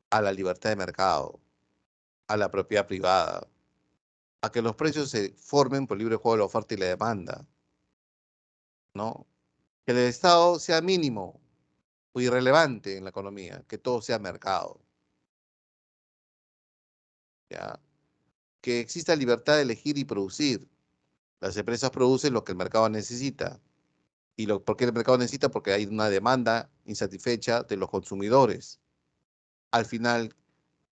a la libertad de mercado, a la propiedad privada, a que los precios se formen por libre juego de la oferta y la demanda, ¿no? Que el Estado sea mínimo o irrelevante en la economía, que todo sea mercado, ¿ya? Que exista libertad de elegir y producir. Las empresas producen lo que el mercado necesita. ¿Por qué el mercado necesita? Porque hay una demanda insatisfecha de los consumidores. Al final,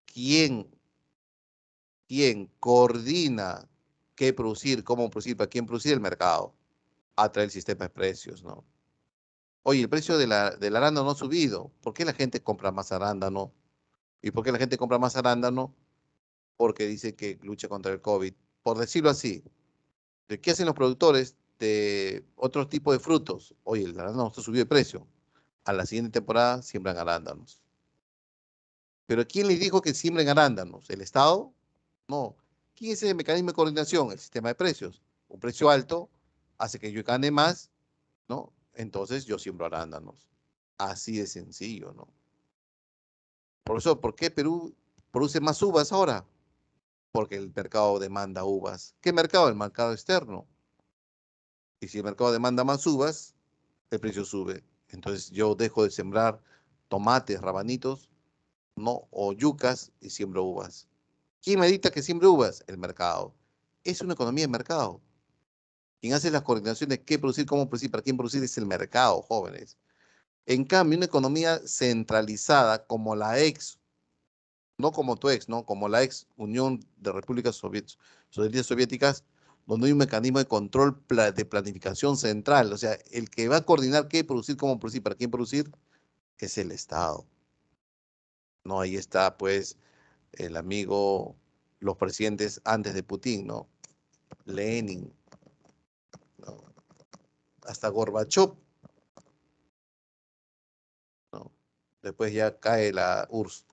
¿quién, quién coordina qué producir, cómo producir, para quién producir? El mercado, a través del sistema de precios, ¿no? Oye, el precio del arándano no ha subido. ¿Por qué la gente compra más arándano? ¿Y por qué la gente compra más arándano? Porque dice que lucha contra el COVID. Por decirlo así, ¿de qué hacen los productores de otros tipos de frutos? Oye, el arándano está subido de precio. A la siguiente temporada siembran arándanos. Pero ¿quién les dijo que siembren arándanos? ¿El Estado? No. ¿Quién es el mecanismo de coordinación? El sistema de precios. Un precio alto hace que yo gane más, ¿no? Entonces yo siembro arándanos. Así de sencillo, ¿no? Por eso, ¿por qué Perú produce más uvas ahora? Porque el mercado demanda uvas. ¿Qué mercado? El mercado externo. Y si el mercado demanda más uvas, el precio sube. Entonces yo dejo de sembrar tomates, rabanitos, ¿no? O yucas y siembro uvas. ¿Quién me dicta que siembre uvas? El mercado. Es una economía de mercado. Quien hace las coordinaciones, qué producir, cómo producir, para quién producir, es el mercado, jóvenes. En cambio, una economía centralizada como la ex, no como tu ex, ¿no? Como la ex Unión de Repúblicas Soviéticas, donde hay un mecanismo de control de planificación central. O sea, el que va a coordinar qué producir, cómo producir, para quién producir, es el Estado. ¿No? Ahí está, pues, el amigo, los presidentes antes de Putin, ¿no? Lenin, ¿no? Hasta Gorbachev, ¿no? Después ya cae la URSS.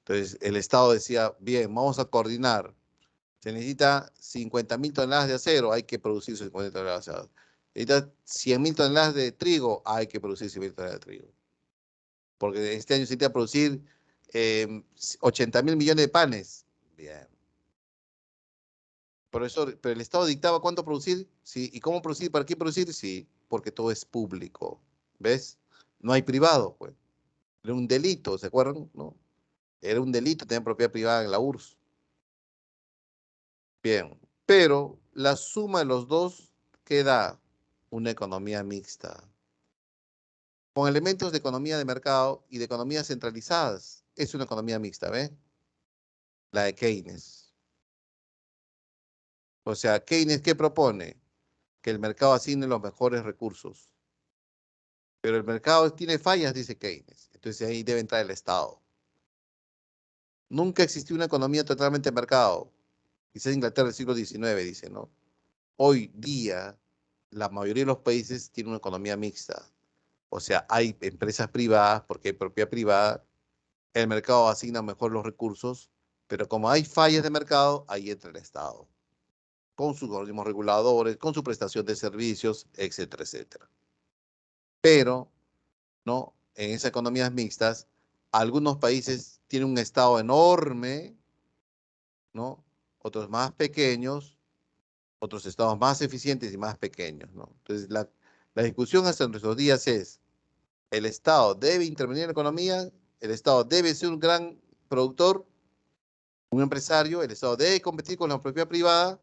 Entonces el Estado decía, bien, vamos a coordinar. Se necesita 50.000 toneladas de acero, hay que producir 50 toneladas de acero. Se necesita 100.000 toneladas de trigo, hay que producir 100.000 toneladas de trigo. Porque este año se necesita producir 80.000 millones de panes. Bien. Pero el Estado dictaba cuánto producir, sí, y cómo producir, para qué producir, sí, porque todo es público. ¿Ves? No hay privado, pues. Era un delito, ¿se acuerdan? ¿No? Era un delito tener propiedad privada en la URSS. Bien, pero la suma de los dos queda una economía mixta, con elementos de economía de mercado y de economías centralizadas. Es una economía mixta, ¿ve? La de Keynes. O sea, Keynes, ¿qué propone? Que el mercado asigne los mejores recursos. Pero el mercado tiene fallas, dice Keynes. Entonces ahí debe entrar el Estado. Nunca existió una economía totalmente de mercado. Quizás Inglaterra del siglo XIX, dice, ¿no? Hoy día, la mayoría de los países tienen una economía mixta. O sea, hay empresas privadas, porque hay propiedad privada, el mercado asigna mejor los recursos, pero como hay fallas de mercado, ahí entra el Estado, con sus organismos reguladores, con su prestación de servicios, etcétera, etcétera. Pero, ¿no? En esas economías mixtas, algunos países tienen un Estado enorme, ¿no? Otros más pequeños, otros estados más eficientes y más pequeños, ¿no? Entonces, la discusión hasta nuestros días es, ¿el Estado debe intervenir en la economía? ¿El Estado debe ser un gran productor, un empresario, el Estado debe competir con la propiedad privada.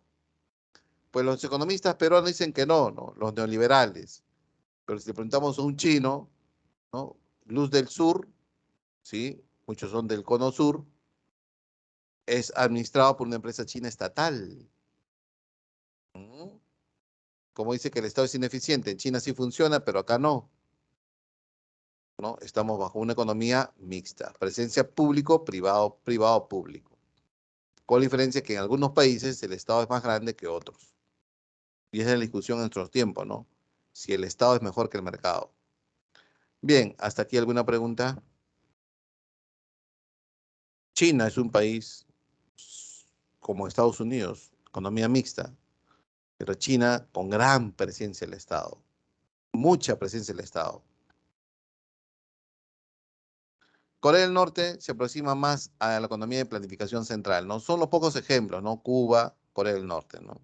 Pues los economistas peruanos dicen que no, ¿no? Los neoliberales. Pero si le preguntamos a un chino, ¿no? Luz del Sur, ¿sí? Muchos son del Cono Sur, es administrado por una empresa china estatal. ¿Mm? Como dice que el Estado es ineficiente, en China sí funciona, pero acá no, ¿no? Estamos bajo una economía mixta, presencia público, privado, privado, público. Con la diferencia que en algunos países el Estado es más grande que otros. Y esa es la discusión en nuestros tiempos, ¿no? Si el Estado es mejor que el mercado. Bien, hasta aquí alguna pregunta. China es un país como Estados Unidos, economía mixta, pero China con gran presencia del Estado, mucha presencia del Estado. Corea del Norte se aproxima más a la economía de planificación central, ¿no? Son los pocos ejemplos, ¿no? Cuba, Corea del Norte, ¿no?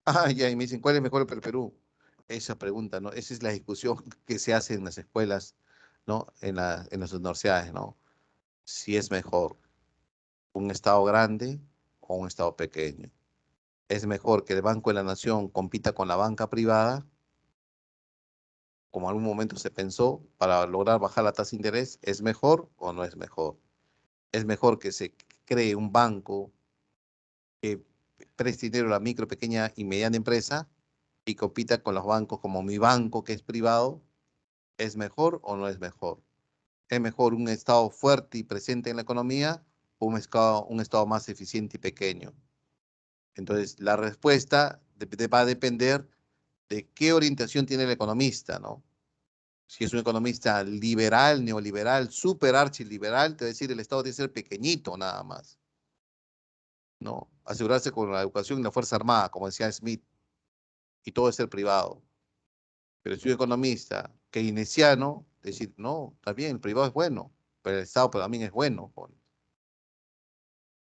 Ah, ya, y me dicen, ¿cuál es mejor para el Perú? Esa pregunta, ¿no? Esa es la discusión que se hace en las escuelas, ¿no? En las universidades, ¿no? Si es mejor un Estado grande o un Estado pequeño. ¿Es mejor que el Banco de la Nación compita con la banca privada, como en algún momento se pensó, para lograr bajar la tasa de interés? ¿Es mejor o no es mejor? ¿Es mejor que se cree un banco que preste dinero a la micro, pequeña y mediana empresa y compita con los bancos como mi banco, que es privado? ¿Es mejor o no es mejor? ¿Es mejor un Estado fuerte y presente en la economía o un Estado más eficiente y pequeño? Entonces, la respuesta va a depender de qué orientación tiene el economista, ¿no? Si es un economista liberal, neoliberal, super archiliberal, te va a decir el Estado tiene que ser pequeñito nada más, ¿no? Asegurarse con la educación y la Fuerza Armada, como decía Smith, y todo es ser privado. Pero si un economista keynesiano, decir, no, está bien, el privado es bueno, pero el Estado también es bueno.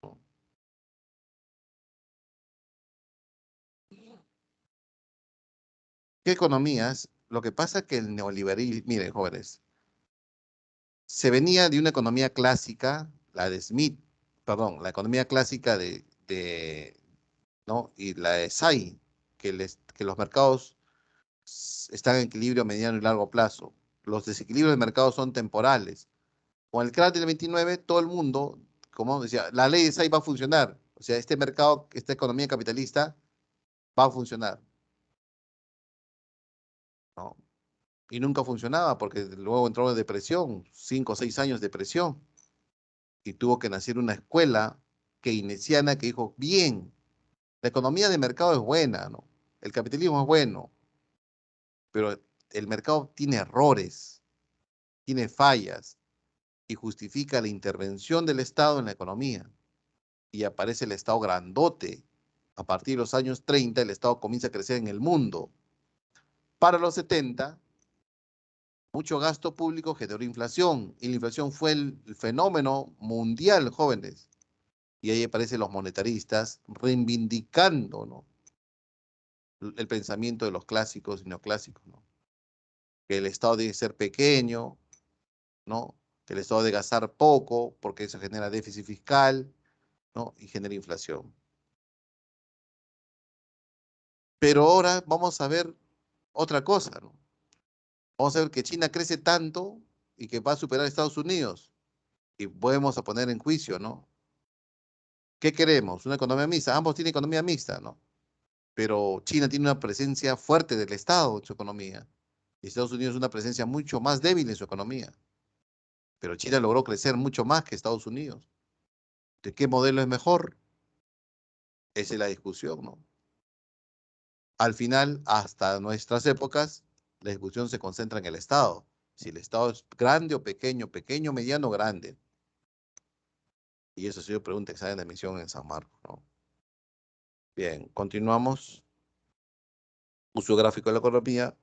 ¿No? ¿Qué economías? Lo que pasa es que el neoliberalismo, miren, jóvenes, se venía de una economía clásica, la de Smith, perdón, la economía clásica ¿no? Y la de Say, que los mercados están en equilibrio a mediano y largo plazo. Los desequilibrios del mercado son temporales. Con el crack del 29, todo el mundo, como decía, la ley de Say va a funcionar. O sea, este mercado, esta economía capitalista va a funcionar, ¿no? Y nunca funcionaba porque luego entró en depresión, 5 o 6 años de depresión, y tuvo que nacer una escuela keynesiana que dijo, bien, la economía de mercado es buena, ¿no? El capitalismo es bueno, pero el mercado tiene errores, tiene fallas y justifica la intervención del Estado en la economía. Y aparece el Estado grandote. A partir de los años 30, el Estado comienza a crecer en el mundo. Para los 70, mucho gasto público generó inflación, y la inflación fue el fenómeno mundial, jóvenes. Y ahí aparecen los monetaristas reivindicando, ¿no? El pensamiento de los clásicos y neoclásicos, ¿no? Que el Estado debe ser pequeño, ¿no? Que el Estado debe gastar poco porque eso genera déficit fiscal, ¿no? Y genera inflación. Pero ahora vamos a ver otra cosa, ¿no? Vamos a ver que China crece tanto y que va a superar a Estados Unidos. Y podemos a poner en juicio, ¿no? ¿Qué queremos? Una economía mixta. Ambos tienen economía mixta, ¿no? Pero China tiene una presencia fuerte del Estado en su economía. Y Estados Unidos una presencia mucho más débil en su economía. Pero China logró crecer mucho más que Estados Unidos. ¿De qué modelo es mejor? Esa es la discusión, ¿no? Al final, hasta nuestras épocas, la discusión se concentra en el Estado. Si el Estado es grande o pequeño, pequeño, mediano, grande. Y eso ha sido pregunta que sale de admisión en San Marcos, ¿no? Bien, continuamos. Uso gráfico de la economía.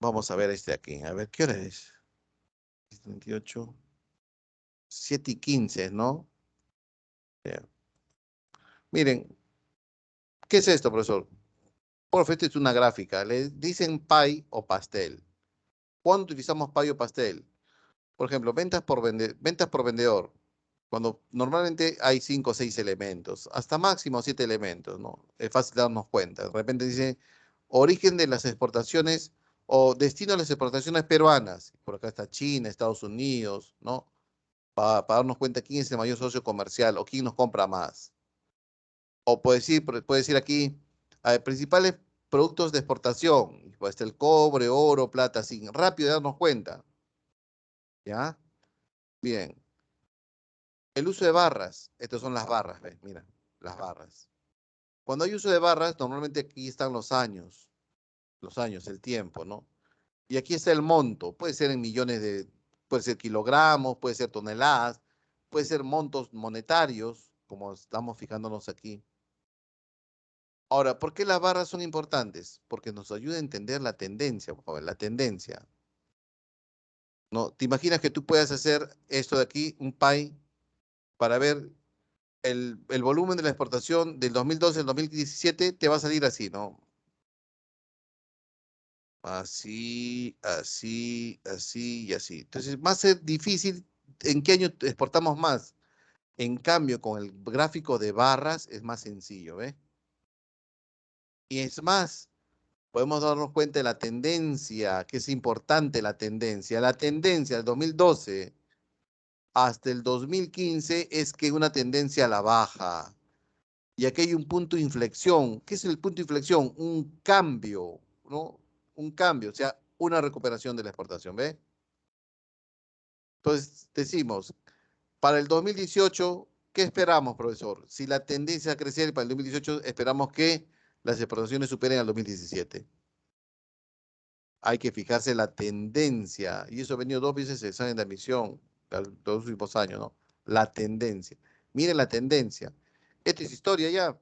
Vamos a ver este aquí. A ver, ¿qué hora es? 28. 7:15, ¿no? Bien. Miren, ¿qué es esto, profesor? Profe, esto es una gráfica. Le dicen pie o pastel. ¿Cuándo utilizamos pie o pastel? Por ejemplo, ventas por vendedor. Cuando normalmente hay 5 o 6 elementos, hasta máximo 7 elementos, ¿no? Es fácil darnos cuenta. De repente dice origen de las exportaciones o destino de las exportaciones peruanas. Por acá está China, Estados Unidos, ¿no? Para darnos cuenta quién es el mayor socio comercial o quién nos compra más. O puede decir aquí, principales productos de exportación. Puede ser el cobre, oro, plata, así, rápido de darnos cuenta. ¿Ya? Bien. El uso de barras. Estas son las barras, ¿ves? Mira, las barras. Cuando hay uso de barras, normalmente aquí están los años, el tiempo, ¿no? Y aquí está el monto. Puede ser en millones puede ser kilogramos, puede ser toneladas, puede ser montos monetarios, como estamos fijándonos aquí. Ahora, ¿por qué las barras son importantes? Porque nos ayuda a entender la tendencia, por favor, la tendencia. ¿No? ¿Te imaginas que tú puedas hacer esto de aquí, un pie, para ver el volumen de la exportación del 2012 al 2017? Te va a salir así, ¿no? Así, así, así y así. Entonces, va a ser difícil en qué año exportamos más. En cambio, con el gráfico de barras es más sencillo, ¿ves? Y es más, podemos darnos cuenta de la tendencia, que es importante la tendencia. La tendencia del 2012 hasta el 2015 es que una tendencia a la baja. Y aquí hay un punto de inflexión. ¿Qué es el punto de inflexión? Un cambio, ¿no? Un cambio, o sea, una recuperación de la exportación, ¿ve? Entonces, decimos, para el 2018, ¿qué esperamos, profesor? Si la tendencia a crecer para el 2018, esperamos que las exportaciones superen al 2017. Hay que fijarse la tendencia, y eso ha venido 2 veces en el examen de admisión, los últimos años, ¿no? La tendencia. Miren la tendencia. Esto es historia ya.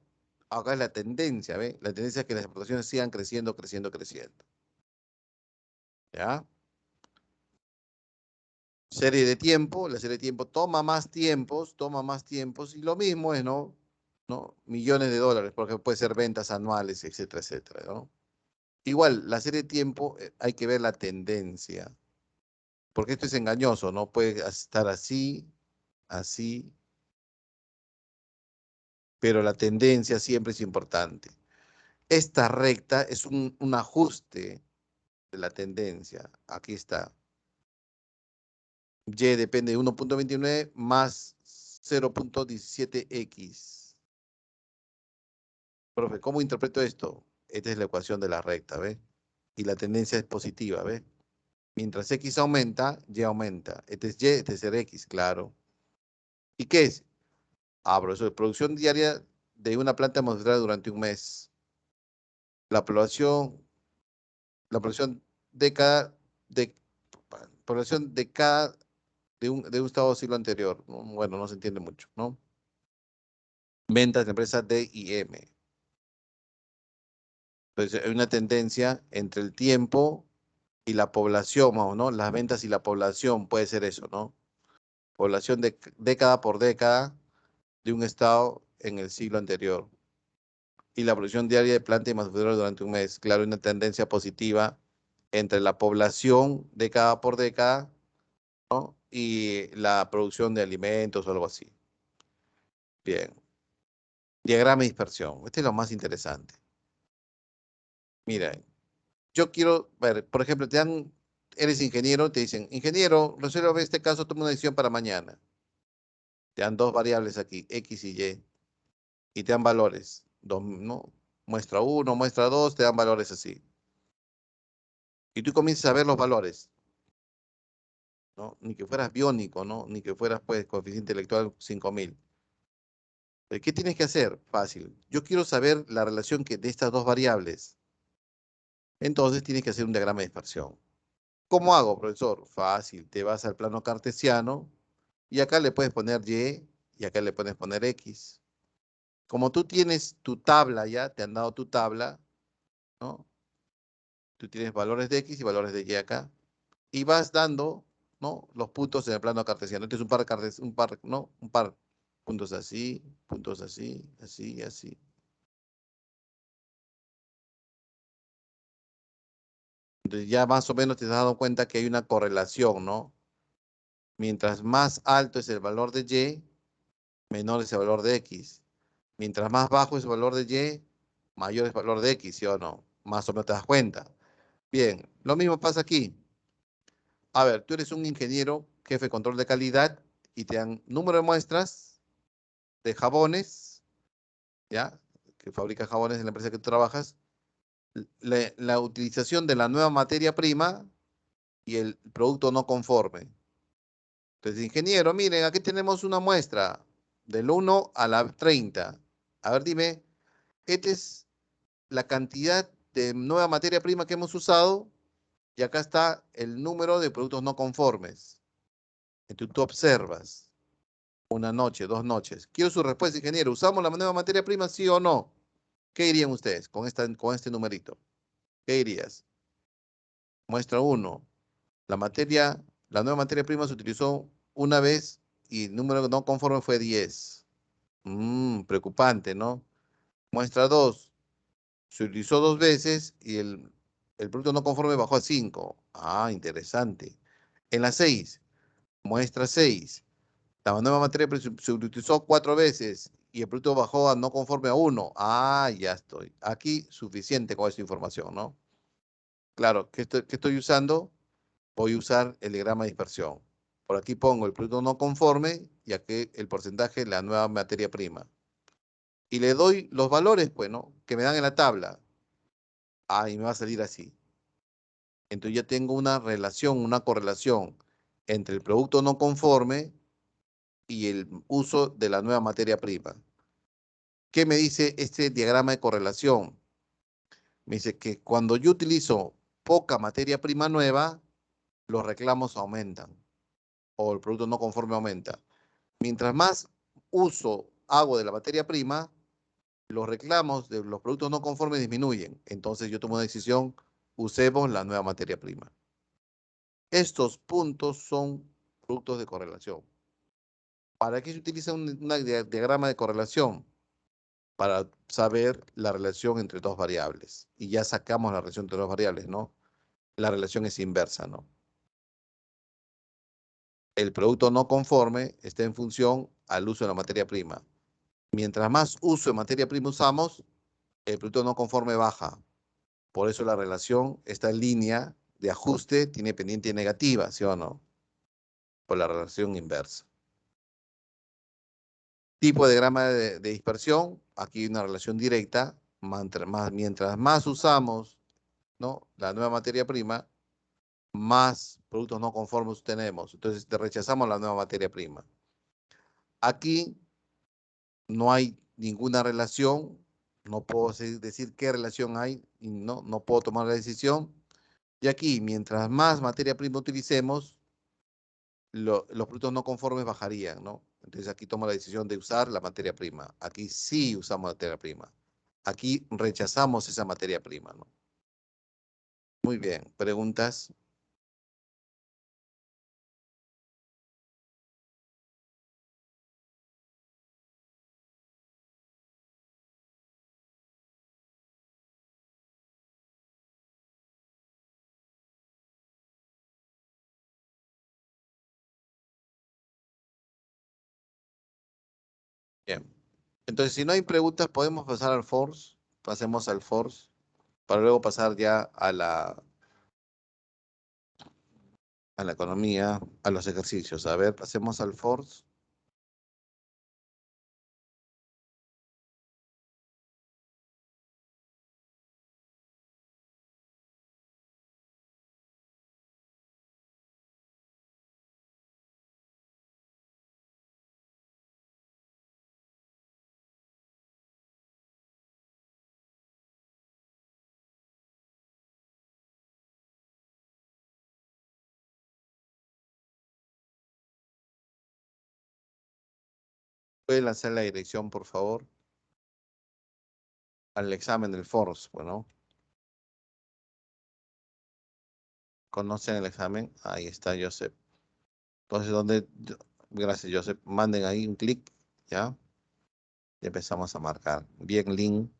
Acá es la tendencia, ¿ve? La tendencia es que las exportaciones sigan creciendo, creciendo, creciendo. ¿Ya? Serie de tiempo, la serie de tiempo toma más tiempos, y lo mismo es, ¿no? ¿No? Millones de dólares, porque puede ser ventas anuales, etcétera, etcétera, ¿no? Igual, la serie de tiempo, hay que ver la tendencia, porque esto es engañoso, ¿no? Puede estar así, así, pero la tendencia siempre es importante. Esta recta es un ajuste de la tendencia. Aquí está. Y depende de 1.29 más 0.17x. Profe, ¿cómo interpreto esto? Esta es la ecuación de la recta, ¿ves? Y la tendencia es positiva, ¿ves? Mientras x aumenta, y aumenta. Este es y, este es el x, claro. ¿Y qué es? Ah, profesor, producción diaria de una planta atmosférica durante un mes. La población, la población de cada, de, población de cada, de un estado del siglo anterior. ¿No? Bueno, no se entiende mucho, ¿no? Ventas de empresas D y M. Entonces, hay una tendencia entre el tiempo y la población, ¿no? Las ventas y la población, puede ser eso, ¿no? Población de década por década de un estado en el siglo anterior. Y la producción diaria de planta y manufactura durante un mes. Claro, una tendencia positiva entre la población década por década, ¿no? Y la producción de alimentos o algo así. Bien. Diagrama de dispersión. Este es lo más interesante. Miren. yo quiero ver, por ejemplo, eres ingeniero, te dicen, ingeniero, resuelve este caso, toma una decisión para mañana. Te dan dos variables aquí, X y Y, y te dan valores. ¿No? Muestra uno, muestra dos, te dan valores así. Y tú comienzas a ver los valores, ¿no? Ni que fueras biónico, ¿no? Ni que fueras, pues, coeficiente intelectual 5000. ¿Qué tienes que hacer? Fácil. Yo quiero saber la relación de estas dos variables. Entonces tienes que hacer un diagrama de dispersión. ¿Cómo hago, profesor? Fácil. Te vas al plano cartesiano y acá le puedes poner Y y acá le puedes poner X. Como tú tienes tu tabla ya, te han dado tu tabla, ¿no? Tú tienes valores de X y valores de Y acá. Y vas dando, ¿no? Los puntos en el plano cartesiano. Este es un par, ¿no? Un par. Puntos así, así, así. Entonces ya más o menos te has dado cuenta que hay una correlación, ¿no? Mientras más alto es el valor de Y, menor es el valor de X. Mientras más bajo es el valor de Y, mayor es el valor de X, ¿sí o no? Más o menos te das cuenta. Bien, lo mismo pasa aquí. A ver, tú eres un ingeniero, jefe de control de calidad, y te dan número de muestras de jabones, ¿ya? Que fabrica jabones en la empresa que tú trabajas, la utilización de la nueva materia prima y el producto no conforme. Entonces, ingeniero, miren, aquí tenemos una muestra del 1 a la 30. A ver, dime, esta es la cantidad de nueva materia prima que hemos usado y acá está el número de productos no conformes. Entonces tú observas una noche, dos noches. Quiero su respuesta, ingeniero. ¿Usamos la nueva materia prima, sí o no? ¿Qué dirían ustedes con este numerito? ¿Qué dirías? Muestra uno. La nueva materia prima se utilizó una vez y el número no conforme fue 10. Preocupante, ¿no? Muestra 2. Se utilizó dos veces y el producto no conforme bajó a 5. Interesante. En la 6, muestra 6. La nueva materia se utilizó cuatro veces y el producto bajó a no conforme a 1. Ya estoy. Aquí suficiente con esta información, ¿no? Claro, ¿qué estoy usando? Voy a usar el diagrama de dispersión. Por aquí pongo el producto no conforme y aquí el porcentaje de la nueva materia prima. Y le doy los valores, pues, ¿no? Que me dan en la tabla. Y me va a salir así. Entonces ya tengo una relación, una correlación entre el producto no conforme y el uso de la nueva materia prima. ¿Qué me dice este diagrama de correlación? Me dice que cuando yo utilizo poca materia prima nueva, los reclamos aumentan o el producto no conforme aumenta. Mientras más uso hago de la materia prima, los reclamos de los productos no conformes disminuyen. Entonces yo tomo una decisión, usemos la nueva materia prima. Estos puntos son productos de correlación. ¿Para qué se utiliza un diagrama de correlación? Para saber la relación entre dos variables. Y ya sacamos la relación entre dos variables, ¿no? La relación es inversa, ¿no? El producto no conforme está en función al uso de la materia prima. Mientras más uso de materia prima usamos, el producto no conforme baja. Por eso la relación está en línea de ajuste, tiene pendiente negativa, ¿sí o no? Por la relación inversa. Tipo de diagrama de dispersión, aquí hay una relación directa. Mientras más usamos, ¿no? La nueva materia prima, más productos no conformes tenemos. Entonces rechazamos la nueva materia prima. Aquí no hay ninguna relación, no puedo decir qué relación hay y no puedo tomar la decisión. Y aquí, mientras más materia prima utilicemos, los productos no conformes bajarían, ¿no? Entonces aquí tomo la decisión de usar la materia prima. Aquí sí usamos materia prima. Aquí rechazamos esa materia prima, ¿no? Muy bien, preguntas. Bien. Entonces, si no hay preguntas, podemos pasar al force. Pasemos al force. para luego pasar ya a la economía, a los ejercicios. A ver, pasemos al Force. ¿Puede lanzar la dirección, por favor? Al examen del Force, bueno. ¿Conocen el examen? Ahí está, Joseph. Entonces, gracias, Joseph. Manden ahí un clic, ¿ya? Y empezamos a marcar. Bien, link.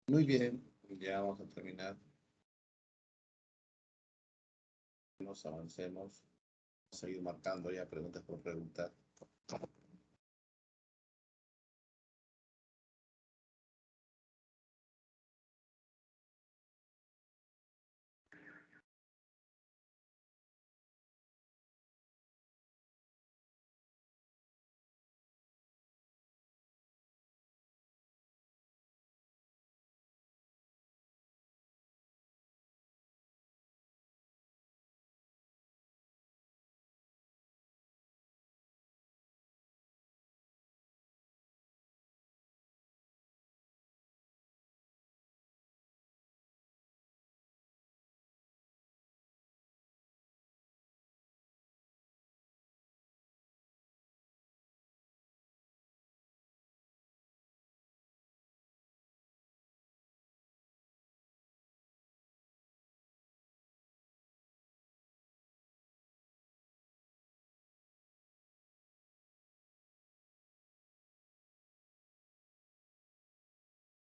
Muy bien, ya vamos a terminar. Nos avancemos. Vamos a seguir marcando ya preguntas por preguntar.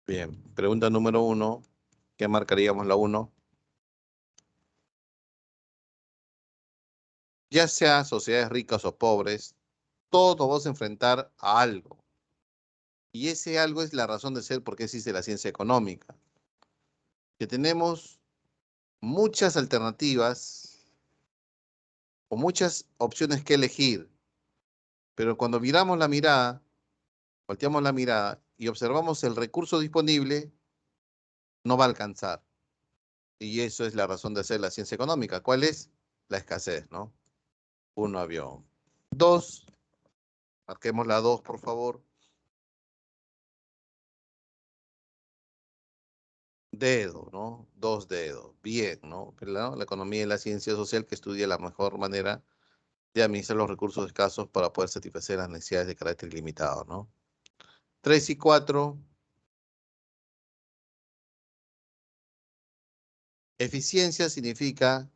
Bien, pregunta número 1. ¿Qué marcaríamos la 1? Ya sea sociedades ricas o pobres, todos nos vamos a enfrentar a algo. Y ese algo es la razón de ser porque existe la ciencia económica. Que tenemos muchas alternativas o muchas opciones que elegir, pero cuando miramos la mirada, volteamos la mirada y observamos el recurso disponible, no va a alcanzar. Y eso es la razón de ser la ciencia económica. ¿Cuál es? La escasez, ¿no? Un avión. 2, marquemos la 2, por favor. Dedo, ¿no? 2 dedos. Bien, ¿no? La economía y la ciencia social que estudia la mejor manera de administrar los recursos escasos para poder satisfacer las necesidades de carácter ilimitado, ¿no? 3 y 4. Eficiencia significa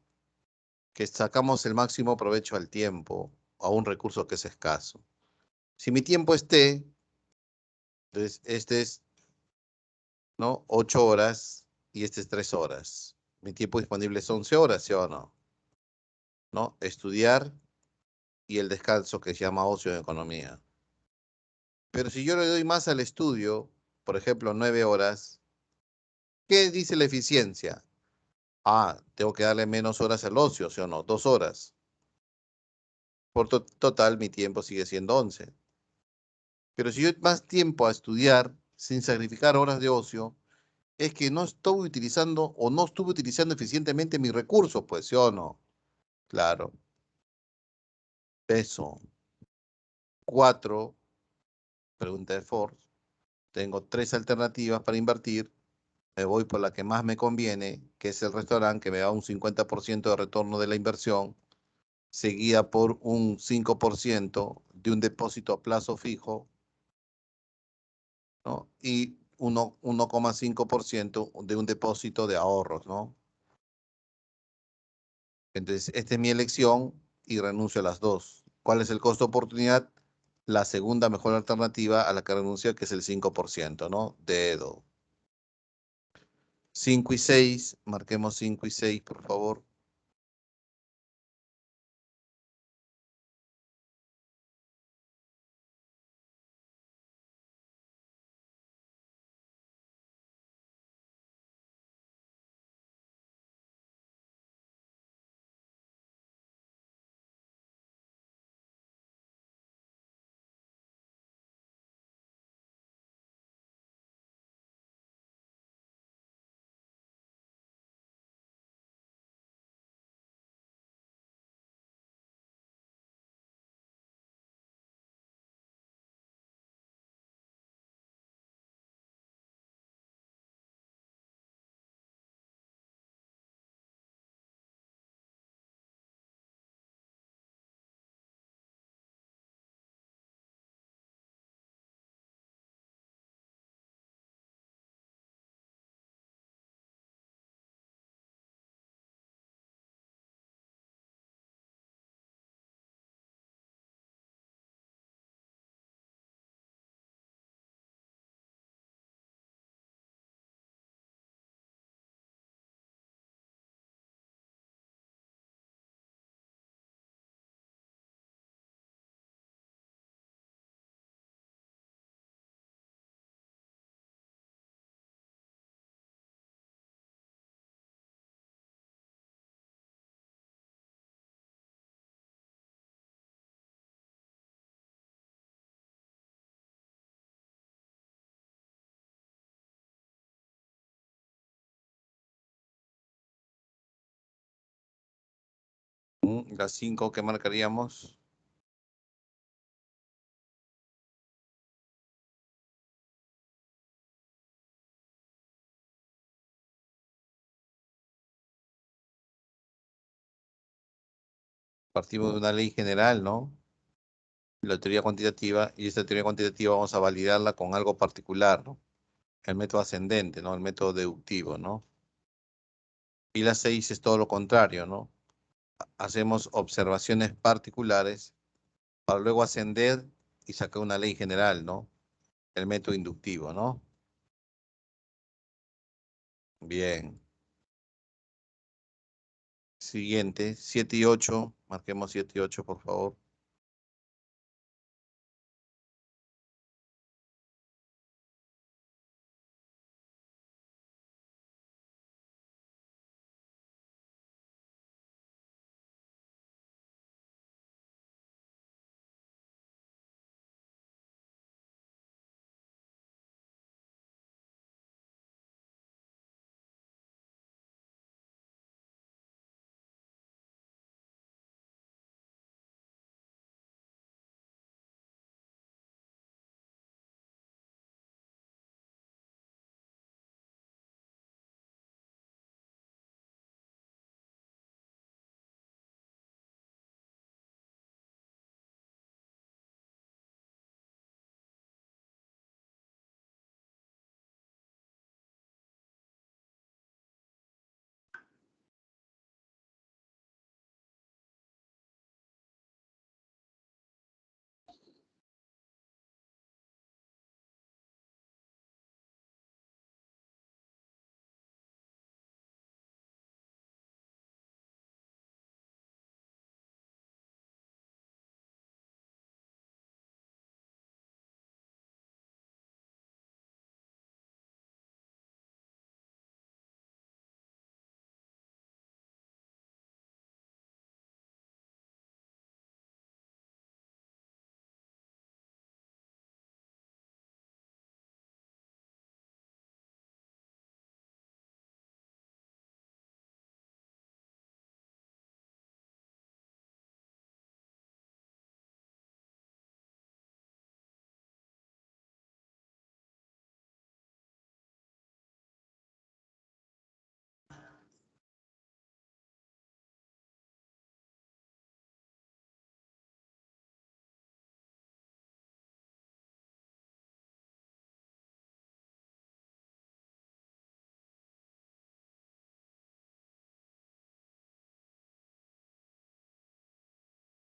que sacamos el máximo provecho al tiempo, a un recurso que es escaso. Si mi tiempo entonces este es, ¿no? 8 horas y este es 3 horas. Mi tiempo disponible es 11 horas, ¿sí o no? ¿No? Estudiar y el descanso que se llama ocio en economía. Pero si yo le doy más al estudio, por ejemplo, 9 horas, ¿qué dice la eficiencia? Ah, tengo que darle menos horas al ocio, ¿sí o no? 2 horas. Por total, mi tiempo sigue siendo 11. Pero si yo más tiempo a estudiar sin sacrificar horas de ocio, es que no estoy utilizando o no estuve utilizando eficientemente mis recursos, pues, ¿sí o no? Claro. Eso. 4, pregunta de Ford. Tengo 3 alternativas para invertir. Me voy por la que más me conviene, que es el restaurante, que me da un 50% de retorno de la inversión, seguida por un 5% de un depósito a plazo fijo, ¿no? Y 1,5% de un depósito de ahorros, ¿no? Entonces, esta es mi elección y renuncio a las dos. ¿Cuál es el costo de oportunidad? La segunda mejor alternativa a la que renuncio, que es el 5%, ¿no? Dedo. 5 y 6, marquemos 5 y 6, por favor. La 5, ¿qué marcaríamos? Partimos de una ley general, ¿no? La teoría cuantitativa, y esta teoría cuantitativa vamos a validarla con algo particular, ¿no? El método ascendente, ¿no? El método deductivo, ¿no? Y la 6 es todo lo contrario, ¿no? Hacemos observaciones particulares para luego ascender y sacar una ley general, ¿no? El método inductivo, ¿no? Bien. Siguiente, 7 y 8. Marquemos 7 y 8, por favor.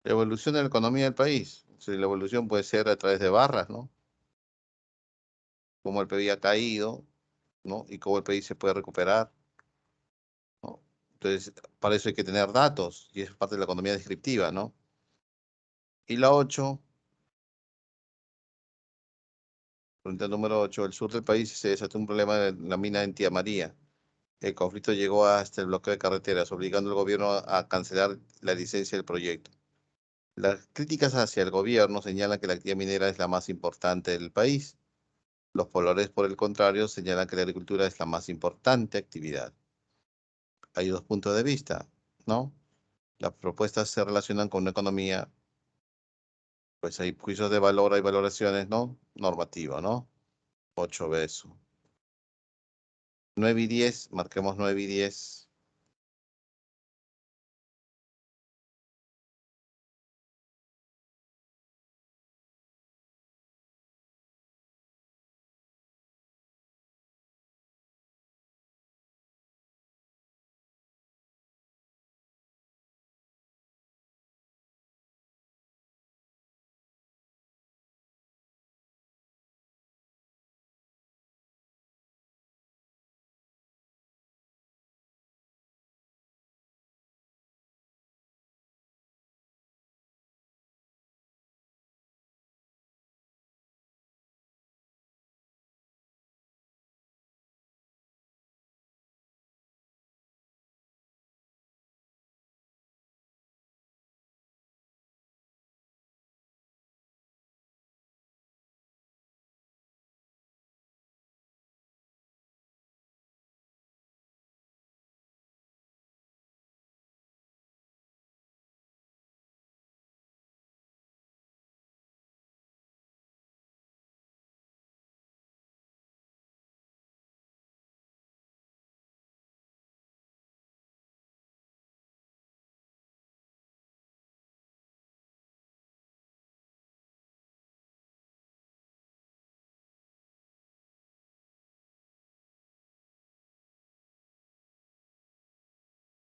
La evolución de la economía del país. Sí, la evolución puede ser a través de barras, ¿no? Cómo el PIB ha caído, ¿no? Y cómo el país se puede recuperar, ¿no? Entonces, para eso hay que tener datos, y es parte de la economía descriptiva, ¿no? Y la 8, pregunta número 8, el sur del país se desató un problema en la mina en Tía María. El conflicto llegó hasta el bloqueo de carreteras, obligando al gobierno a cancelar la licencia del proyecto. Las críticas hacia el gobierno señalan que la actividad minera es la más importante del país. Los pobladores, por el contrario, señalan que la agricultura es la más importante actividad. Hay dos puntos de vista, ¿no? Las propuestas se relacionan con una economía, pues hay juicios de valor, hay valoraciones, ¿no? Normativa, ¿no? 8 eso. 9 y 10, marquemos 9 y 10.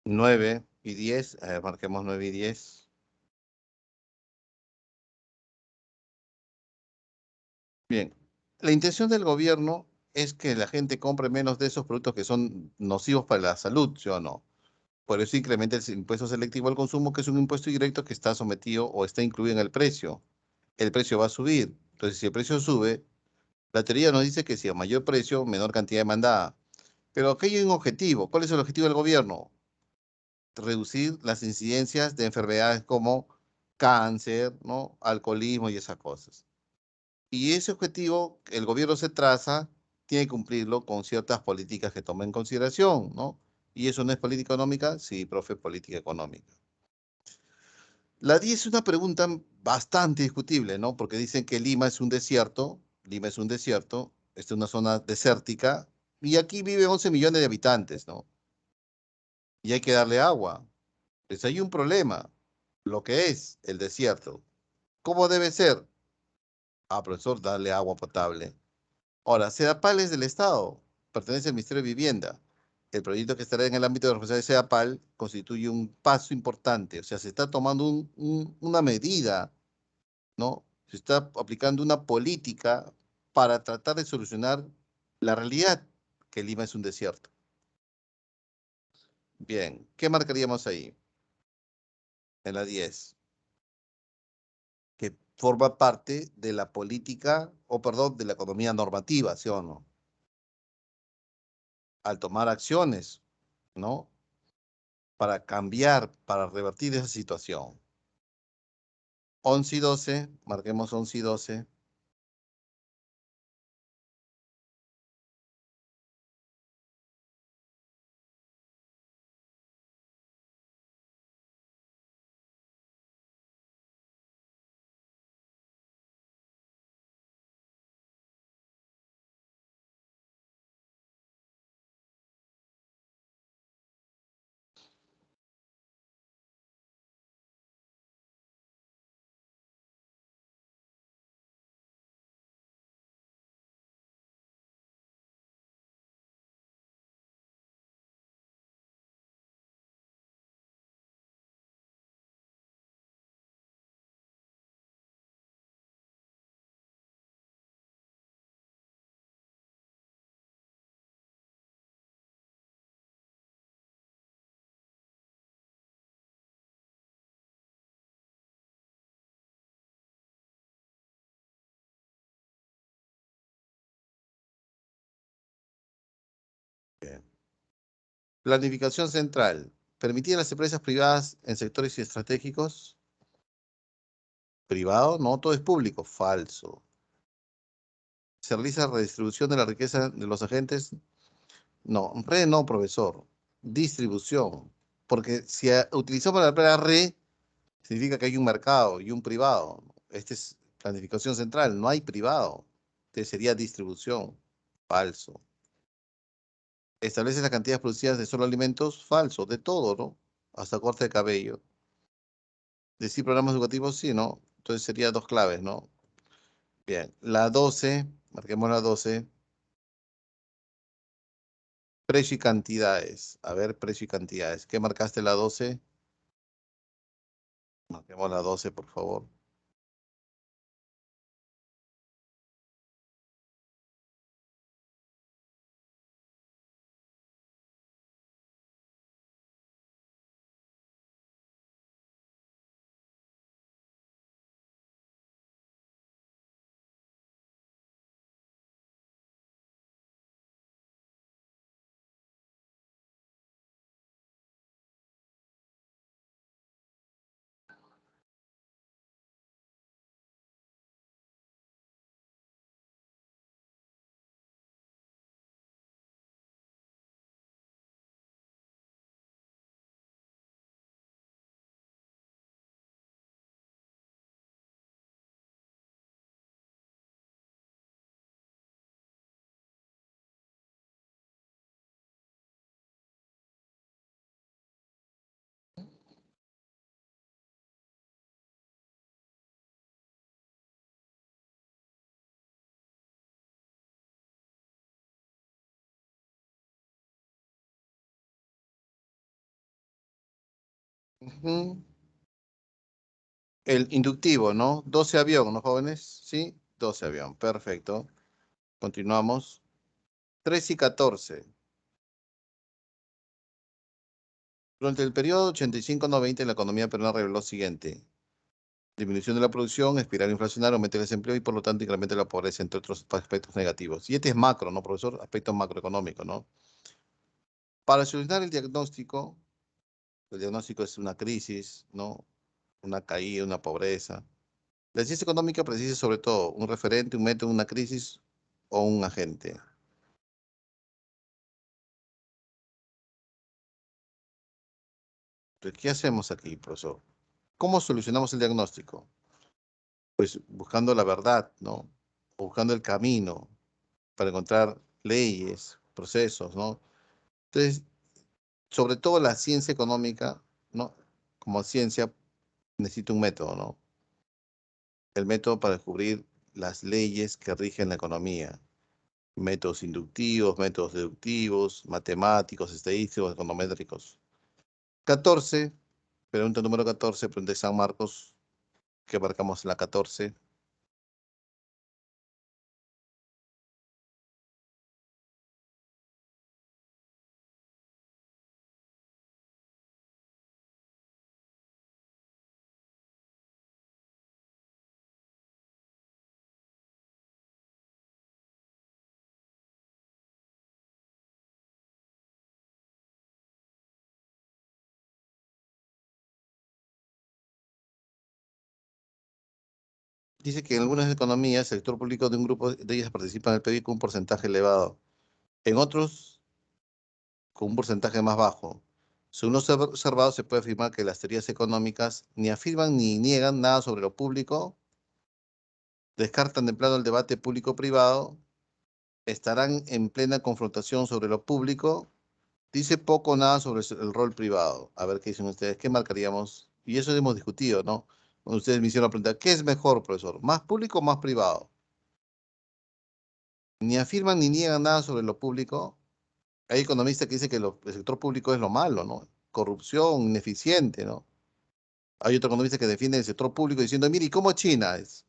9 y 10. A ver, marquemos 9 y 10. Bien. La intención del gobierno es que la gente compre menos de esos productos que son nocivos para la salud, ¿sí o no? Por eso incrementa el impuesto selectivo al consumo, que es un impuesto directo que está sometido o está incluido en el precio. El precio va a subir. Entonces, si el precio sube, la teoría nos dice que si a mayor precio, menor cantidad demandada. Pero aquí hay un objetivo. ¿Cuál es el objetivo del gobierno? Reducir las incidencias de enfermedades como cáncer, ¿no? Alcoholismo y esas cosas. Y ese objetivo, el gobierno se traza, tiene que cumplirlo con ciertas políticas que toma en consideración, ¿no? Y eso no es política económica, sí, profe, política económica. La 10 es una pregunta bastante discutible, ¿no? Porque dicen que Lima es un desierto, Lima es un desierto, esta es una zona desértica, y aquí viven 11 millones de habitantes, ¿no? Y hay que darle agua. Pues hay un problema, lo que es el desierto. ¿Cómo debe ser? Ah, profesor, darle agua potable. Ahora, Sedapal es del Estado, pertenece al Ministerio de Vivienda. El proyecto que estará en el ámbito de responsabilidad de Sedapal constituye un paso importante, o sea, se está tomando una medida, ¿no? Se está aplicando una política para tratar de solucionar la realidad que Lima es un desierto. Bien, ¿qué marcaríamos ahí? En la 10, que forma parte de la política, o perdón, de la economía normativa, ¿sí o no? Al tomar acciones, ¿no? Para cambiar, para revertir esa situación. 11 y 12, marquemos 11 y 12. Bien. Planificación central. Permitir a las empresas privadas en sectores estratégicos. Privado, no, todo es público. Falso. ¿Se realiza redistribución de la riqueza de los agentes? No, re no, profesor. Distribución. Porque si utilizamos la palabra re, significa que hay un mercado y un privado. Este es planificación central, no hay privado. Este sería distribución. Falso. Establece las cantidades producidas de solo alimentos. Falso, de todo, ¿no? Hasta corte de cabello. Decir programas educativos, sí, ¿no? Entonces sería dos claves, ¿no? Bien, la 12, marquemos la 12. Precio y cantidades. A ver, precio y cantidades. ¿Qué marcaste la 12? Marquemos la 12, por favor. Ujú. El inductivo, ¿no? 12 avión, ¿no, jóvenes? Sí, 12 avión. Perfecto. Continuamos. 3 y 14. Durante el periodo 85-90, la economía peruana reveló lo siguiente. Disminución de la producción, espiral inflacionaria, aumento del desempleo y por lo tanto incremento de la pobreza, entre otros aspectos negativos. Y este es macro, ¿no, profesor? Aspecto macroeconómico, ¿no? Para solucionar el diagnóstico es una crisis, ¿no? Una caída, una pobreza. La ciencia económica precisa sobre todo un referente, un método, una crisis o un agente. Entonces, ¿qué hacemos aquí, profesor? ¿Cómo solucionamos el diagnóstico? Pues buscando la verdad, ¿no? Buscando el camino para encontrar leyes, procesos, ¿no? Entonces, sobre todo la ciencia económica, ¿no? Como ciencia necesita un método, ¿no? El método para descubrir las leyes que rigen la economía. Métodos inductivos, métodos deductivos, matemáticos, estadísticos, econométricos. 14, pregunta número 14, pregunta de San Marcos, que abarcamos en la 14. Dice que en algunas economías el sector público de un grupo de ellas participa en el PIB con un porcentaje elevado. En otros, con un porcentaje más bajo. Según los observados, se puede afirmar que las teorías económicas ni afirman ni niegan nada sobre lo público, descartan de plano el debate público-privado, estarán en plena confrontación sobre lo público, dice poco o nada sobre el rol privado. A ver qué dicen ustedes, ¿qué marcaríamos? Y eso hemos discutido, ¿no? Cuando ustedes me hicieron la pregunta, ¿qué es mejor, profesor? ¿Más público o más privado? Ni afirman ni niegan nada sobre lo público. Hay economistas que dicen que el sector público es lo malo, ¿no? Corrupción, ineficiente, ¿no? Hay otro economista que defiende el sector público diciendo, mire, ¿y cómo China es?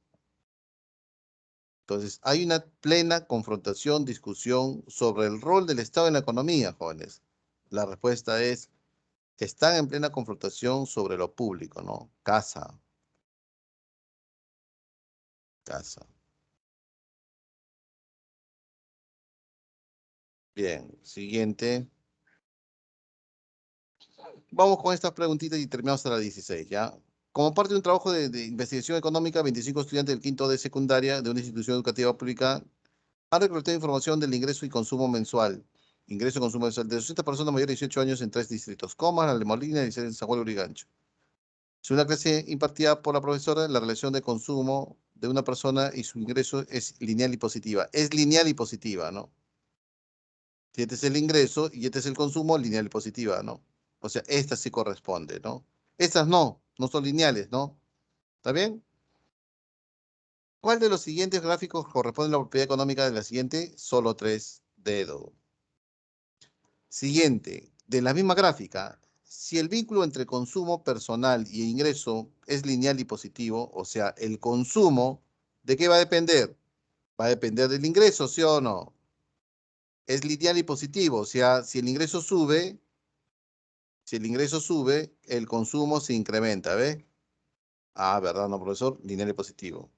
Entonces, hay una plena confrontación, discusión sobre el rol del Estado en la economía, jóvenes. La respuesta es, están en plena confrontación sobre lo público, ¿no? Casa, casa. Bien, siguiente. Vamos con estas preguntitas y terminamos a las 16, ¿ya? Como parte de un trabajo de investigación económica, 25 estudiantes del quinto de secundaria de una institución educativa pública han recolectado información del ingreso y consumo mensual. Ingreso y consumo mensual de 200 personas mayores de 18 años en tres distritos: Comas, La Molina y San Juan de Urigancho. Es una clase impartida por la profesora. La relación de consumo de una persona y su ingreso es lineal y positiva. Es lineal y positiva, ¿no? Si este es el ingreso y este es el consumo, lineal y positiva, ¿no? O sea, esta sí corresponde, ¿no? Estas no, no son lineales, ¿no? ¿Está bien? ¿Cuál de los siguientes gráficos corresponde a la propiedad económica de la siguiente? Solo tres dedos. Siguiente, de la misma gráfica, si el vínculo entre consumo personal y ingreso es lineal y positivo, o sea, el consumo, ¿de qué va a depender? Va a depender del ingreso, ¿sí o no? Es lineal y positivo, o sea, si el ingreso sube, el consumo se incrementa, ¿ve? Ah, ¿verdad, no, profesor? Lineal y positivo.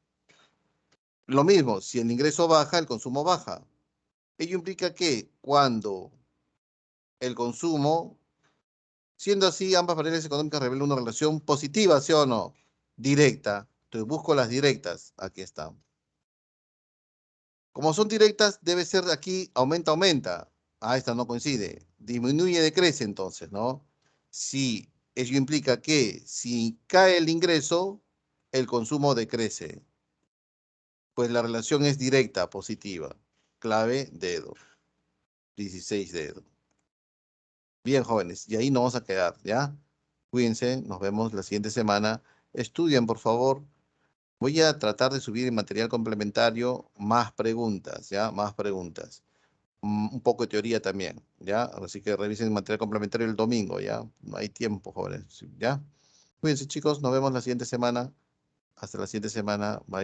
Lo mismo, si el ingreso baja, el consumo baja. Ello implica que cuando el consumo, siendo así, ambas variables económicas revelan una relación positiva, ¿sí o no? Directa. Entonces busco las directas. Aquí están. Como son directas, debe ser aquí aumenta, aumenta. Ah, esta no coincide. Disminuye, decrece entonces, ¿no? Si ello implica que si cae el ingreso, el consumo decrece. Pues la relación es directa, positiva. Clave, dedo. 16 dedos. Bien, jóvenes, y ahí nos vamos a quedar, ¿ya? Cuídense, nos vemos la siguiente semana. Estudian, por favor. Voy a tratar de subir en material complementario más preguntas, ¿ya? Más preguntas. un poco de teoría también, ¿ya? Así que revisen el material complementario el domingo, ¿ya? No hay tiempo, jóvenes, ¿ya? Cuídense, chicos, nos vemos la siguiente semana. Hasta la siguiente semana. Bye.